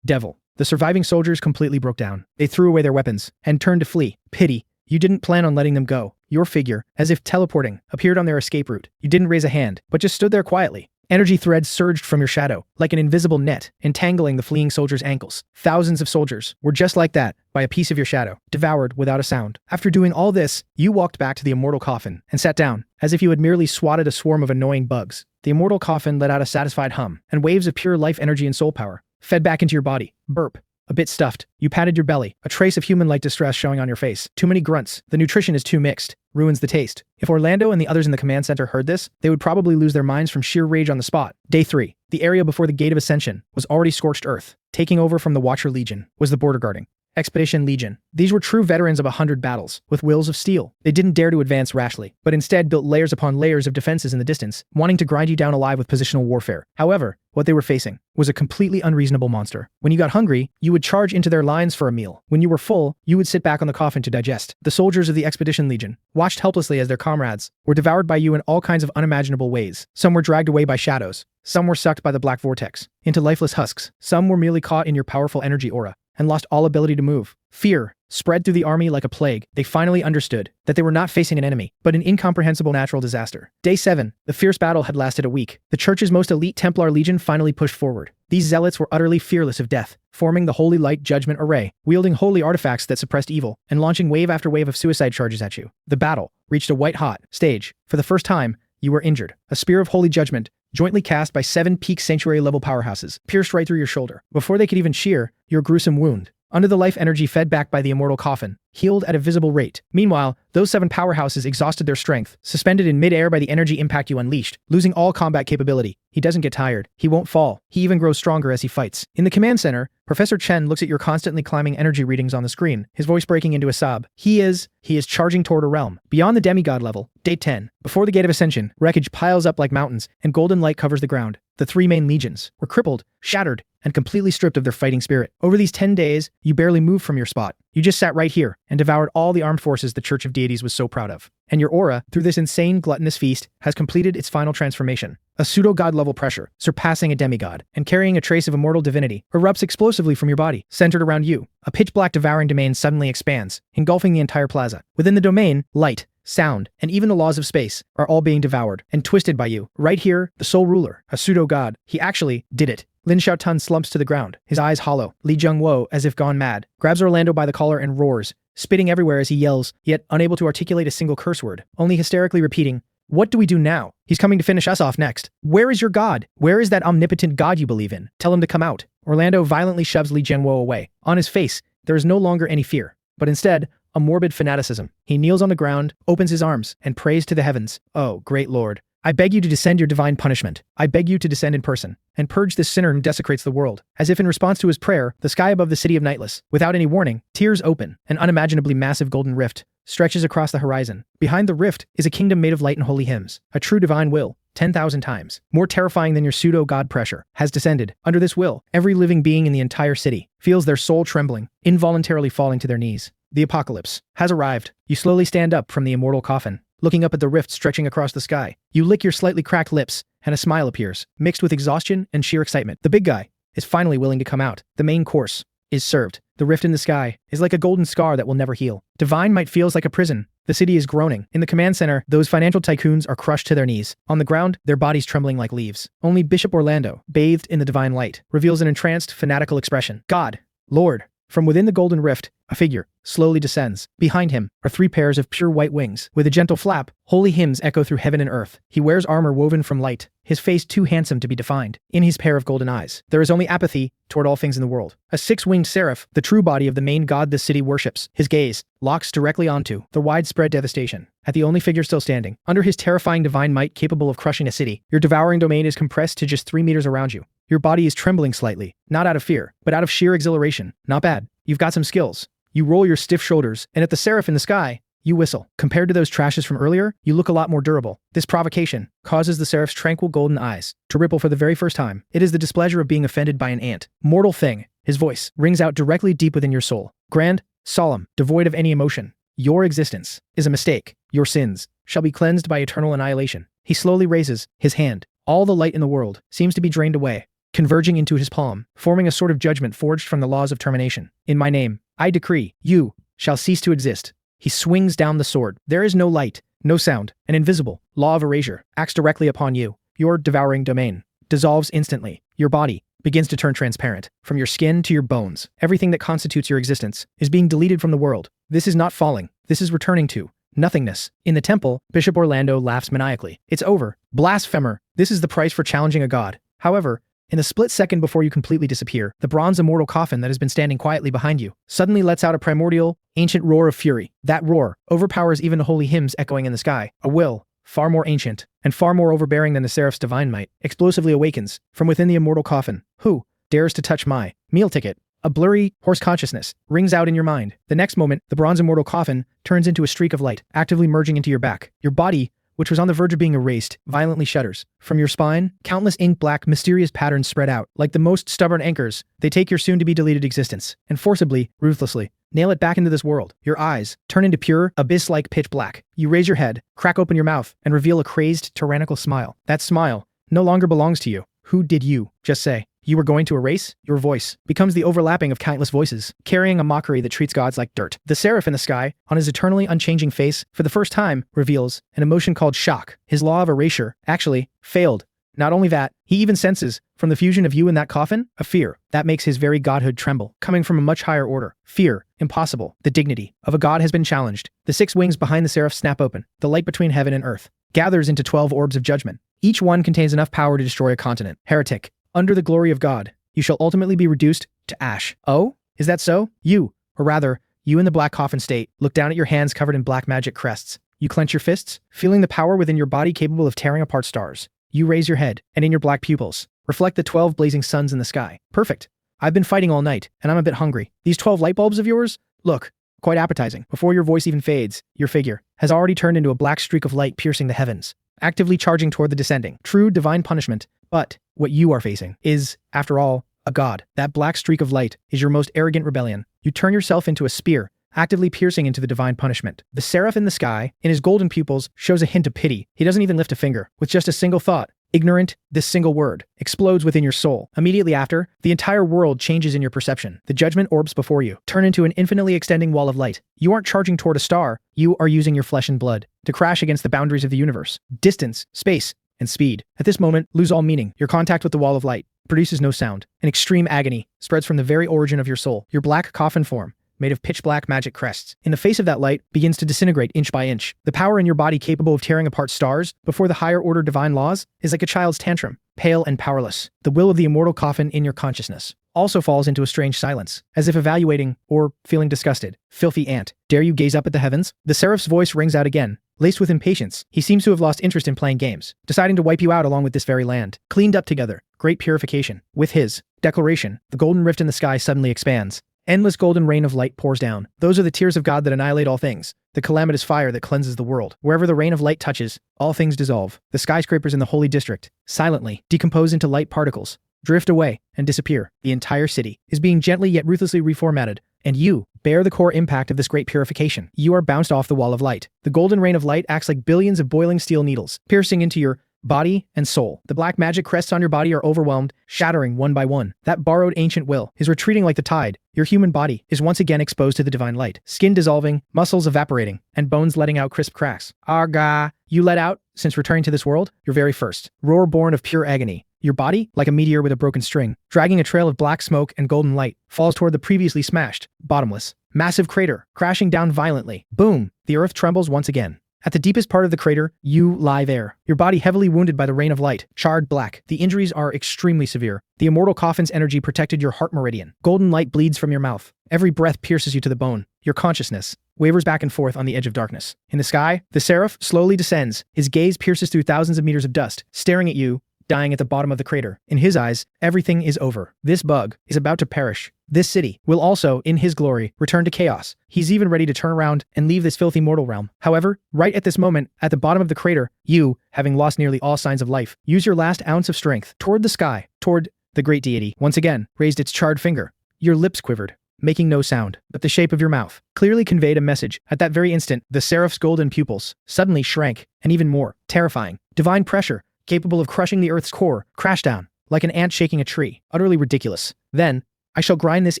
Devil. The surviving soldiers completely broke down. They threw away their weapons and turned to flee. Pity. You didn't plan on letting them go. Your figure, as if teleporting, appeared on their escape route. You didn't raise a hand, but just stood there quietly. Energy threads surged from your shadow, like an invisible net, entangling the fleeing soldiers' ankles. Thousands of soldiers were just like that, by a piece of your shadow, devoured without a sound. After doing all this, you walked back to the immortal coffin and sat down, as if you had merely swatted a swarm of annoying bugs. The immortal coffin let out a satisfied hum, and waves of pure life energy and soul power fed back into your body. Burp. a bit stuffed. You patted your belly, a trace of human-like distress showing on your face. Too many grunts. The nutrition is too mixed. Ruins the taste. If Orlando and the others in the command center heard this, they would probably lose their minds from sheer rage on the spot. Day 3. The area before the Gate of Ascension was already scorched earth. Taking over from the Watcher Legion was the border guarding Expedition Legion. These were true veterans of 100 battles, with wills of steel. They didn't dare to advance rashly, but instead built layers upon layers of defenses in the distance, wanting to grind you down alive with positional warfare. However, what they were facing was a completely unreasonable monster. When you got hungry, you would charge into their lines for a meal. When you were full, you would sit back on the coffin to digest. The soldiers of the Expedition Legion watched helplessly as their comrades were devoured by you in all kinds of unimaginable ways. Some were dragged away by shadows. Some were sucked by the black vortex into lifeless husks. Some were merely caught in your powerful energy aura and lost all ability to move. Fear spread through the army like a plague. They finally understood that they were not facing an enemy, but an incomprehensible natural disaster. Day 7. The fierce battle had lasted a week. The church's most elite Templar Legion finally pushed forward. These zealots were utterly fearless of death, forming the Holy Light Judgment Array, wielding holy artifacts that suppressed evil, and launching wave after wave of suicide charges at you. The battle reached a white-hot stage. For the first time, you were injured. A spear of holy judgment, jointly cast by 7 peak sanctuary-level powerhouses, pierced right through your shoulder. Before they could even shear your gruesome wound, under the life energy fed back by the immortal coffin, healed at a visible rate. Meanwhile, those 7 powerhouses exhausted their strength, suspended in mid-air by the energy impact you unleashed, losing all combat capability. He doesn't get tired. He won't fall. He even grows stronger as he fights. In the command center, Professor Chen looks at your constantly climbing energy readings on the screen, his voice breaking into a sob. He is charging toward a realm beyond the demigod level. Day 10. Before the Gate of Ascension, wreckage piles up like mountains, and golden light covers the ground. The 3 main legions were crippled, shattered, and completely stripped of their fighting spirit. Over these 10 days, you barely moved from your spot. You just sat right here and devoured all the armed forces the Church of Deities was so proud of. And your aura, through this insane gluttonous feast, has completed its final transformation. A pseudo-god level pressure, surpassing a demigod, and carrying a trace of immortal divinity, erupts explosively from your body. Centered around you, a pitch-black devouring domain suddenly expands, engulfing the entire plaza. Within the domain, light, sound, and even the laws of space are all being devoured and twisted by you. Right here, the sole ruler, a pseudo-god. He actually did it. Lin Xiaotun slumps to the ground, his eyes hollow. Li Zhengwo, as if gone mad, grabs Orlando by the collar and roars, spitting everywhere as he yells, yet unable to articulate a single curse word, only hysterically repeating, "What do we do now? He's coming to finish us off next. Where is your god? Where is that omnipotent god you believe in? Tell him to come out." Orlando violently shoves Li Zhengwo away. On his face, there is no longer any fear, but instead, a morbid fanaticism. He kneels on the ground, opens his arms, and prays to the heavens. "Oh, great Lord, I beg you to descend your divine punishment. I beg you to descend in person, and purge this sinner who desecrates the world." As if in response to his prayer, the sky above the city of Nightless, without any warning, tears open. An unimaginably massive golden rift stretches across the horizon. Behind the rift is a kingdom made of light and holy hymns. A true divine will, 10,000 times, more terrifying than your pseudo-god pressure, has descended. Under this will, every living being in the entire city feels their soul trembling, involuntarily falling to their knees. The apocalypse has arrived. You slowly stand up from the immortal coffin, looking up at the rift stretching across the sky. You lick your slightly cracked lips, and a smile appears, mixed with exhaustion and sheer excitement. The big guy is finally willing to come out. The main course is served. The rift in the sky is like a golden scar that will never heal. Divine might feels like a prison. The city is groaning. In the command center, those financial tycoons are crushed to their knees. On the ground, their bodies trembling like leaves. Only Bishop Orlando, bathed in the divine light, reveals an entranced, fanatical expression. "God, Lord." From within the golden rift, a figure slowly descends. Behind him are 3 pairs of pure white wings. With a gentle flap, holy hymns echo through heaven and earth. He wears armor woven from light, his face too handsome to be defined. In his pair of golden eyes, there is only apathy toward all things in the world. A 6-winged seraph, the true body of the main god the city worships. His gaze locks directly onto the widespread devastation at the only figure still standing. Under his terrifying divine might capable of crushing a city, your devouring domain is compressed to just 3 meters around you. Your body is trembling slightly, not out of fear, but out of sheer exhilaration. Not bad. You've got some skills. You roll your stiff shoulders, and at the seraph in the sky, you whistle. Compared to those trashes from earlier, you look a lot more durable. This provocation causes the seraph's tranquil golden eyes to ripple for the very first time. It is the displeasure of being offended by an ant. "Mortal thing," his voice rings out directly deep within your soul. Grand, solemn, devoid of any emotion. Your existence is a mistake. Your sins shall be cleansed by eternal annihilation. He slowly raises his hand. All the light in the world seems to be drained away, converging into his palm, forming a sort of judgment forged from the laws of termination. "In my name, I decree, you shall cease to exist." He swings down the sword. There is no light, no sound. An invisible law of erasure acts directly upon you. Your devouring domain dissolves instantly. Your body begins to turn transparent. From your skin to your bones, everything that constitutes your existence is being deleted from the world. This is not falling. This is returning to nothingness. In the temple, Bishop Orlando laughs maniacally. "It's over. Blasphemer. This is the price for challenging a god." However, In the split second before you completely disappear, the bronze immortal coffin that has been standing quietly behind you suddenly lets out a primordial, ancient roar of fury. That roar overpowers even the holy hymns echoing in the sky. A will, far more ancient, and far more overbearing than the seraph's divine might, explosively awakens from within the immortal coffin. Who dares to touch my meal ticket? A blurry, hoarse consciousness rings out in your mind. The next moment, the bronze immortal coffin turns into a streak of light, actively merging into your back. Your body, which was on the verge of being erased, violently shudders. From your spine, countless ink-black, mysterious patterns spread out. Like the most stubborn anchors, they take your soon-to-be-deleted existence, and forcibly, ruthlessly, nail it back into this world. Your eyes turn into pure, abyss-like pitch black. You raise your head, crack open your mouth, and reveal a crazed, tyrannical smile. That smile no longer belongs to you. Who did you just say you were going to erase? Your voice becomes the overlapping of countless voices, carrying a mockery that treats gods like dirt. The seraph in the sky, on his eternally unchanging face, for the first time, reveals an emotion called shock. His law of erasure actually failed. Not only that, he even senses, from the fusion of you and that coffin, a fear that makes his very godhood tremble, coming from a much higher order. Fear, impossible. The dignity of a god has been challenged. The 6 wings behind the seraph snap open. The light between heaven and earth gathers into 12 orbs of judgment. Each one contains enough power to destroy a continent. Heretic, under the glory of God, you shall ultimately be reduced to ash. Oh? Is that so? You, or rather, you in the black coffin state, look down at your hands covered in black magic crests. You clench your fists, feeling the power within your body capable of tearing apart stars. You raise your head, and in your black pupils, reflect the 12 blazing suns in the sky. Perfect. I've been fighting all night, and I'm a bit hungry. These 12 light bulbs of yours look quite appetizing. Before your voice even fades, your figure has already turned into a black streak of light piercing the heavens, actively charging toward the descending. True divine punishment, but what you are facing is, after all, a god. That black streak of light is your most arrogant rebellion. You turn yourself into a spear, actively piercing into the divine punishment. The seraph in the sky, in his golden pupils, shows a hint of pity. He doesn't even lift a finger. With just a single thought, ignorant, this single word explodes within your soul. Immediately after, the entire world changes in your perception. The judgment orbs before you turn into an infinitely extending wall of light. You aren't charging toward a star. You are using your flesh and blood to crash against the boundaries of the universe. Distance, space, and speed, at this moment, lose all meaning. Your contact with the wall of light produces no sound. An extreme agony spreads from the very origin of your soul. Your black coffin form, made of pitch black magic crests, in the face of that light, begins to disintegrate inch by inch. The power in your body capable of tearing apart stars before the higher order divine laws is like a child's tantrum, pale and powerless. The will of the immortal coffin in your consciousness also falls into a strange silence, as if evaluating or feeling disgusted. Filthy ant, dare you gaze up at the heavens? The seraph's voice rings out again, laced with impatience. He seems to have lost interest in playing games, deciding to wipe you out along with this very land. Cleaned up together, great purification. With his declaration, the golden rift in the sky suddenly expands. Endless golden rain of light pours down. Those are the tears of God that annihilate all things, the calamitous fire that cleanses the world. Wherever the rain of light touches, all things dissolve. The skyscrapers in the holy district silently decompose into light particles, drift away, and disappear. The entire city is being gently yet ruthlessly reformatted, and you bear the core impact of this great purification. You are bounced off the wall of light. The golden rain of light acts like billions of boiling steel needles, piercing into your body and soul. The black magic crests on your body are overwhelmed, shattering one by one. That borrowed ancient will is retreating like the tide. Your human body is once again exposed to the divine light, skin dissolving, muscles evaporating, and bones letting out crisp cracks. Arga! You let out, since returning to this world, your very first roar born of pure agony. Your body, like a meteor with a broken string, dragging a trail of black smoke and golden light, falls toward the previously smashed, bottomless, massive crater, crashing down violently. Boom! The earth trembles once again. At the deepest part of the crater, you lie there, your body heavily wounded by the rain of light, charred black. The injuries are extremely severe. The immortal coffin's energy protected your heart meridian. Golden light bleeds from your mouth. Every breath pierces you to the bone. Your consciousness wavers back and forth on the edge of darkness. In the sky, the seraph slowly descends. His gaze pierces through thousands of meters of dust, staring at you, dying at the bottom of the crater. In his eyes, everything is over. This bug is about to perish. This city will also, in his glory, return to chaos. He's even ready to turn around and leave this filthy mortal realm. However, right at this moment, at the bottom of the crater, you, having lost nearly all signs of life, use your last ounce of strength toward the sky, toward the great deity, once again, raised its charred finger. Your lips quivered, making no sound, but the shape of your mouth clearly conveyed a message. At that very instant, the seraph's golden pupils suddenly shrank, and even more, terrifying. Divine pressure, capable of crushing the earth's core, crashed down, like an ant shaking a tree. Utterly ridiculous. Then, I shall grind this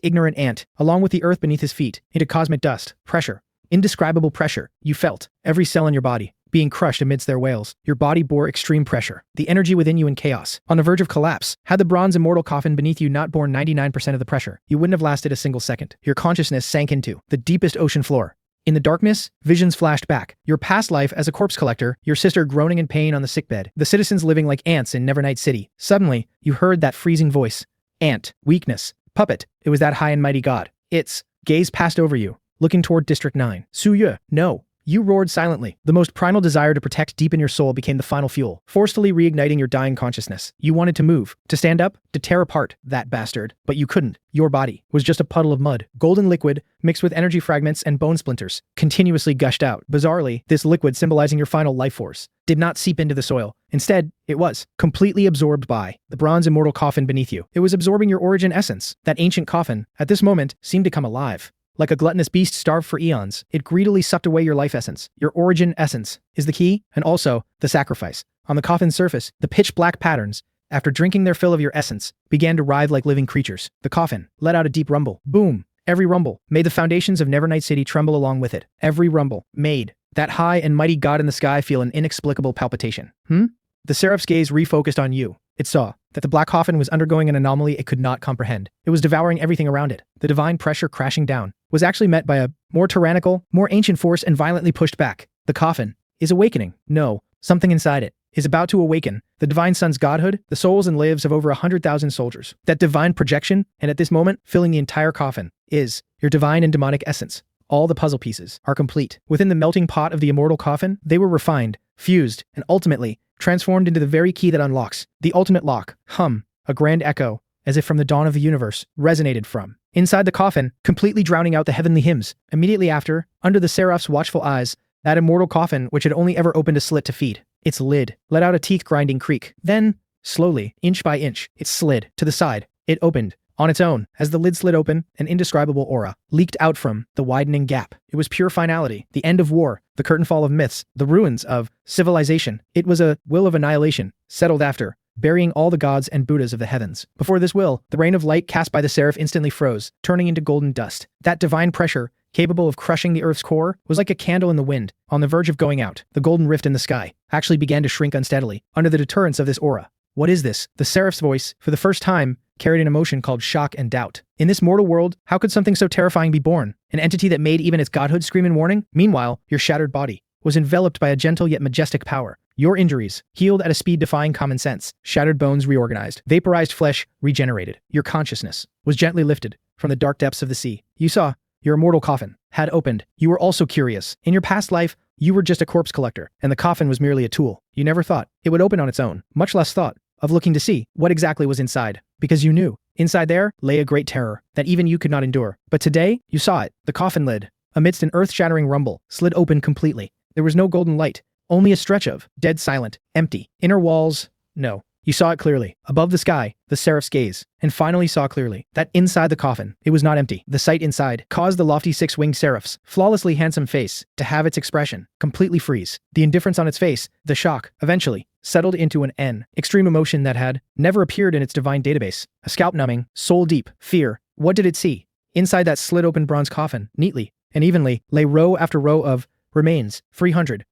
ignorant ant, along with the earth beneath his feet, into cosmic dust. Pressure. Indescribable pressure. You felt, every cell in your body, being crushed amidst their wails. Your body bore extreme pressure. The energy within you in chaos, on the verge of collapse. Had the bronze immortal coffin beneath you not borne 99% of the pressure, you wouldn't have lasted a single second. Your consciousness sank into the deepest ocean floor. In the darkness, visions flashed back. Your past life as a corpse collector, your sister groaning in pain on the sickbed, the citizens living like ants in Nevernight City. Suddenly, you heard that freezing voice. Ant, weakness, puppet, it was that high and mighty god. Its gaze passed over you, looking toward District 9. Suye, no. You roared silently. The most primal desire to protect deep in your soul became the final fuel, forcefully reigniting your dying consciousness. You wanted to move, to stand up, to tear apart that bastard, but you couldn't. Your body was just a puddle of mud. Golden liquid, mixed with energy fragments and bone splinters, continuously gushed out. Bizarrely, this liquid symbolizing your final life force did not seep into the soil. Instead, it was completely absorbed by the bronze immortal coffin beneath you. It was absorbing your origin essence. That ancient coffin, at this moment, seemed to come alive. Like a gluttonous beast starved for eons, it greedily sucked away your life essence. Your origin essence is the key, and also the sacrifice. On the coffin's surface, the pitch-black patterns, after drinking their fill of your essence, began to writhe like living creatures. The coffin let out a deep rumble. Boom! Every rumble made the foundations of Nevernight City tremble along with it. Every rumble made that high and mighty god in the sky feel an inexplicable palpitation. The seraph's gaze refocused on you. It saw that the black coffin was undergoing an anomaly it could not comprehend. It was devouring everything around it. The divine pressure crashing down was actually met by a more tyrannical, more ancient force and violently pushed back. The coffin is awakening. No, something inside it is about to awaken. The divine sun's godhood, the souls and lives of over 100,000 soldiers. That divine projection, and at this moment, filling the entire coffin, is your divine and demonic essence. All the puzzle pieces are complete. Within the melting pot of the immortal coffin, they were refined, fused, and ultimately transformed into the very key that unlocks the ultimate lock. A grand echo, as if from the dawn of the universe, resonated from inside the coffin, completely drowning out the heavenly hymns. Immediately after, under the seraph's watchful eyes, that immortal coffin, which had only ever opened a slit to feed its lid, let out a teeth-grinding creak. Then, slowly, inch by inch, it slid to the side. It opened on its own. As the lid slid open, an indescribable aura leaked out from the widening gap. It was pure finality, the end of war, the curtain fall of myths, the ruins of civilization. It was a will of annihilation, settled after, burying all the gods and Buddhas of the heavens. Before this will, the rain of light cast by the seraph instantly froze, turning into golden dust. That divine pressure, capable of crushing the earth's core, was like a candle in the wind, on the verge of going out. The golden rift in the sky actually began to shrink unsteadily, under the deterrence of this aura. What is this? The seraph's voice, for the first time, carried an emotion called shock and doubt. In this mortal world, how could something so terrifying be born? An entity that made even its godhood scream in warning? Meanwhile, your shattered body was enveloped by a gentle yet majestic power. Your injuries healed at a speed defying common sense. Shattered bones reorganized. Vaporized flesh regenerated. Your consciousness was gently lifted from the dark depths of the sea. You saw your immortal coffin had opened. You were also curious. In your past life, you were just a corpse collector, and the coffin was merely a tool. You never thought it would open on its own, much less thought of looking to see what exactly was inside, because you knew inside there lay a great terror that even you could not endure. But today, you saw it. The coffin lid, amidst an earth-shattering rumble, slid open completely. There was no golden light, only a stretch of dead silent, empty inner walls. No, you saw it clearly. Above the sky, the seraph's gaze, and finally saw clearly that inside the coffin, it was not empty. The sight inside caused the lofty six-winged seraph's flawlessly handsome face to have its expression completely freeze. The indifference on its face, the shock, eventually settled into an extreme emotion that had never appeared in its divine database. A scalp-numbing, soul-deep fear. What did it see? Inside that slit-open bronze coffin, neatly and evenly, lay row after row of remains. 300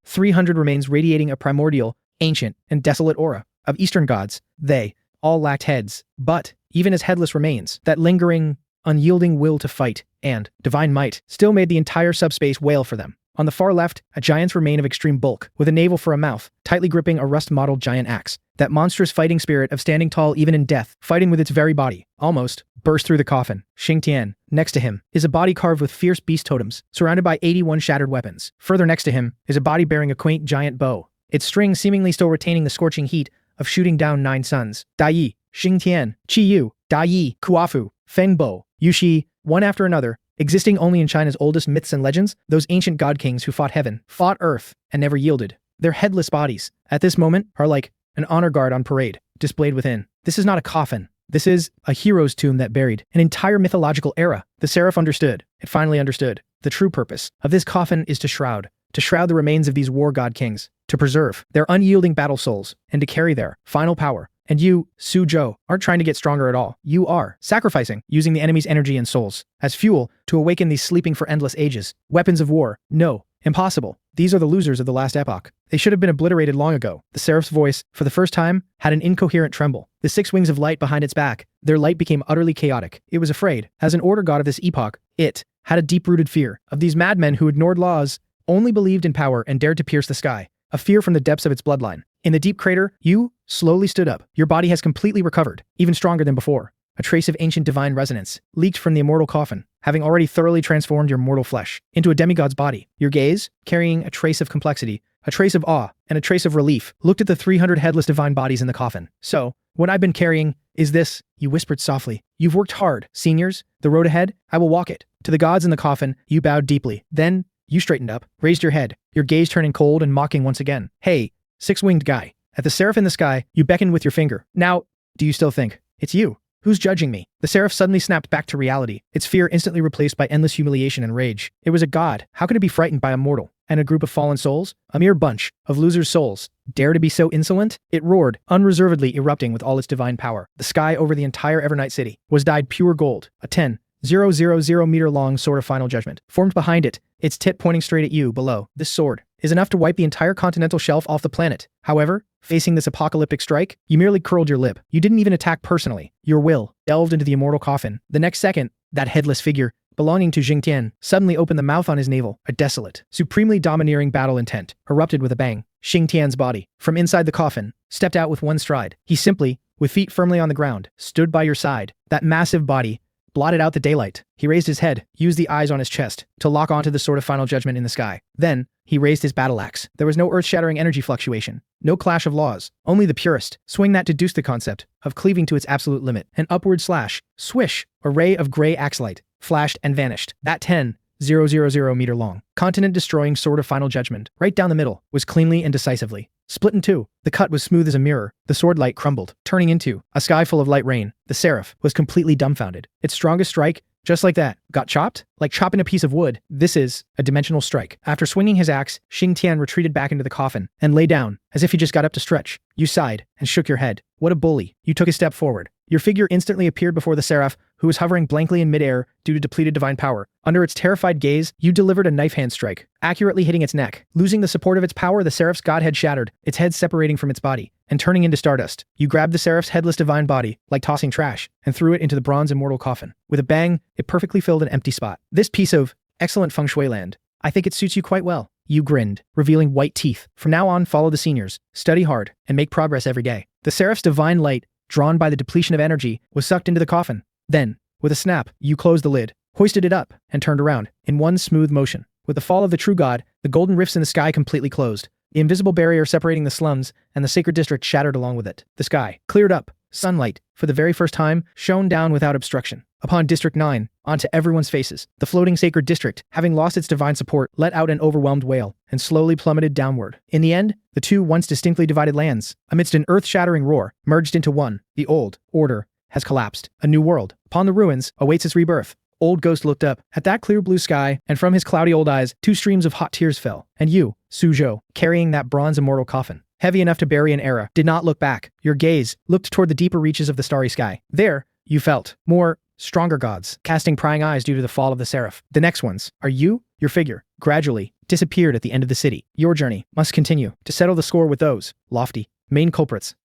remains radiating a primordial, ancient, and desolate aura of Eastern gods. They all lacked heads, but even as headless remains, that lingering, unyielding will to fight and divine might still made the entire subspace wail for them. On the far left, a giant's remain of extreme bulk, with a navel for a mouth, tightly gripping a rust-mottled giant axe. That monstrous fighting spirit of standing tall even in death, fighting with its very body, almost burst through the coffin. Xing Tian, next to him, is a body carved with fierce beast totems, surrounded by 81 shattered weapons. Further next to him is a body bearing a quaint giant bow, its string seemingly still retaining the scorching heat of shooting down 9 suns. Dai Yi, Xing Tian, Qi Yu, Dai Yi, Kuafu, Feng Bo, Yushi, one after another, existing only in China's oldest myths and legends, those ancient god kings who fought heaven, fought earth, and never yielded. Their headless bodies, at this moment, are like an honor guard on parade, displayed within. This is not a coffin. This is a hero's tomb that buried an entire mythological era. The seraph understood. It finally understood. The true purpose of this coffin is to shroud the remains of these war god kings, to preserve their unyielding battle souls, and to carry their final power. And you, Su Zhou, aren't trying to get stronger at all. You are sacrificing, using the enemy's energy and souls as fuel to awaken these sleeping for endless ages. Weapons of war. No. Impossible. These are the losers of the last epoch. They should have been obliterated long ago. The seraph's voice, for the first time, had an incoherent tremble. The 6 wings of light behind its back, their light became utterly chaotic. It was afraid. As an order god of this epoch, it had a deep-rooted fear of these madmen who ignored laws, only believed in power, and dared to pierce the sky. A fear from the depths of its bloodline. In the deep crater, you slowly stood up. Your body has completely recovered, even stronger than before. A trace of ancient divine resonance leaked from the immortal coffin, having already thoroughly transformed your mortal flesh into a demigod's body. Your gaze, carrying a trace of complexity, a trace of awe, and a trace of relief, looked at the 300 headless divine bodies in the coffin. So, what I've been carrying is this, you whispered softly. You've worked hard, seniors. The road ahead, I will walk it. To the gods in the coffin, you bowed deeply. Then, you straightened up, raised your head, your gaze turning cold and mocking once again. Hey, six-winged guy. At the seraph in the sky, you beckoned with your finger. Now, do you still think it's you? Who's judging me? The seraph suddenly snapped back to reality, its fear instantly replaced by endless humiliation and rage. It was a god. How could it be frightened by a mortal? And a group of fallen souls? A mere bunch of losers' souls. Dare to be so insolent? It roared, unreservedly erupting with all its divine power. The sky over the entire Evernight city was dyed pure gold. A 10,000 meter long sword of final judgment formed behind it, its tip pointing straight at you below. This sword is enough to wipe the entire continental shelf off the planet. However, facing this apocalyptic strike, you merely curled your lip. You didn't even attack personally. Your will delved into the immortal coffin. The next second, that headless figure, belonging to Jingtian, suddenly opened the mouth on his navel. A desolate, supremely domineering battle intent erupted with a bang. Xingtian's body, from inside the coffin, stepped out with one stride. He simply, with feet firmly on the ground, stood by your side. That massive body blotted out the daylight. He raised his head, used the eyes on his chest to lock onto the sword of final judgment in the sky. Then, he raised his battle axe. There was no earth-shattering energy fluctuation, no clash of laws, only the purest swing that deduced the concept of cleaving to its absolute limit. An upward slash, swish, a ray of gray axe light, flashed and vanished. That 10,000 meter long, continent-destroying sword of final judgment, right down the middle, was cleanly and decisively split in two. The cut was smooth as a mirror. The sword light crumbled, turning into a sky full of light rain. The seraph was completely dumbfounded. Its strongest strike, just like that, got chopped? Like chopping a piece of wood. This is a dimensional strike. After swinging his axe, Xingtian retreated back into the coffin and lay down, as if he just got up to stretch. You sighed and shook your head. What a bully. You took a step forward. Your figure instantly appeared before the seraph, who was hovering blankly in midair due to depleted divine power. Under its terrified gaze, you delivered a knife hand strike, accurately hitting its neck. Losing the support of its power, the seraph's godhead shattered, its head separating from its body and turning into stardust. You grabbed the seraph's headless divine body, like tossing trash, and threw it into the bronze immortal coffin. With a bang, it perfectly filled an empty spot. This piece of excellent feng shui land, I think it suits you quite well. You grinned, revealing white teeth. From now on, follow the seniors, study hard, and make progress every day. The seraph's divine light, drawn by the depletion of energy, was sucked into the coffin. Then, with a snap, you closed the lid, hoisted it up, and turned around, in one smooth motion. With the fall of the true god, the golden rifts in the sky completely closed. The invisible barrier separating the slums and the sacred district shattered along with it. The sky cleared up. Sunlight, for the very first time, shone down without obstruction upon District 9, onto everyone's faces. The floating sacred district, having lost its divine support, let out an overwhelmed wail and slowly plummeted downward. In the end, the two once distinctly divided lands, amidst an earth-shattering roar, merged into one. The old order has collapsed. A new world, upon the ruins, awaits its rebirth. Old Ghost looked up at that clear blue sky, and from his cloudy old eyes, 2 streams of hot tears fell. And you, Suzhou, carrying that bronze immortal coffin, heavy enough to bury an era, did not look back. Your gaze looked toward the deeper reaches of the starry sky. There, you felt more stronger gods, casting prying eyes due to the fall of the seraph. The next ones are you. Your figure, gradually, disappeared at the end of the city. Your journey must continue to settle the score with those lofty main culprits.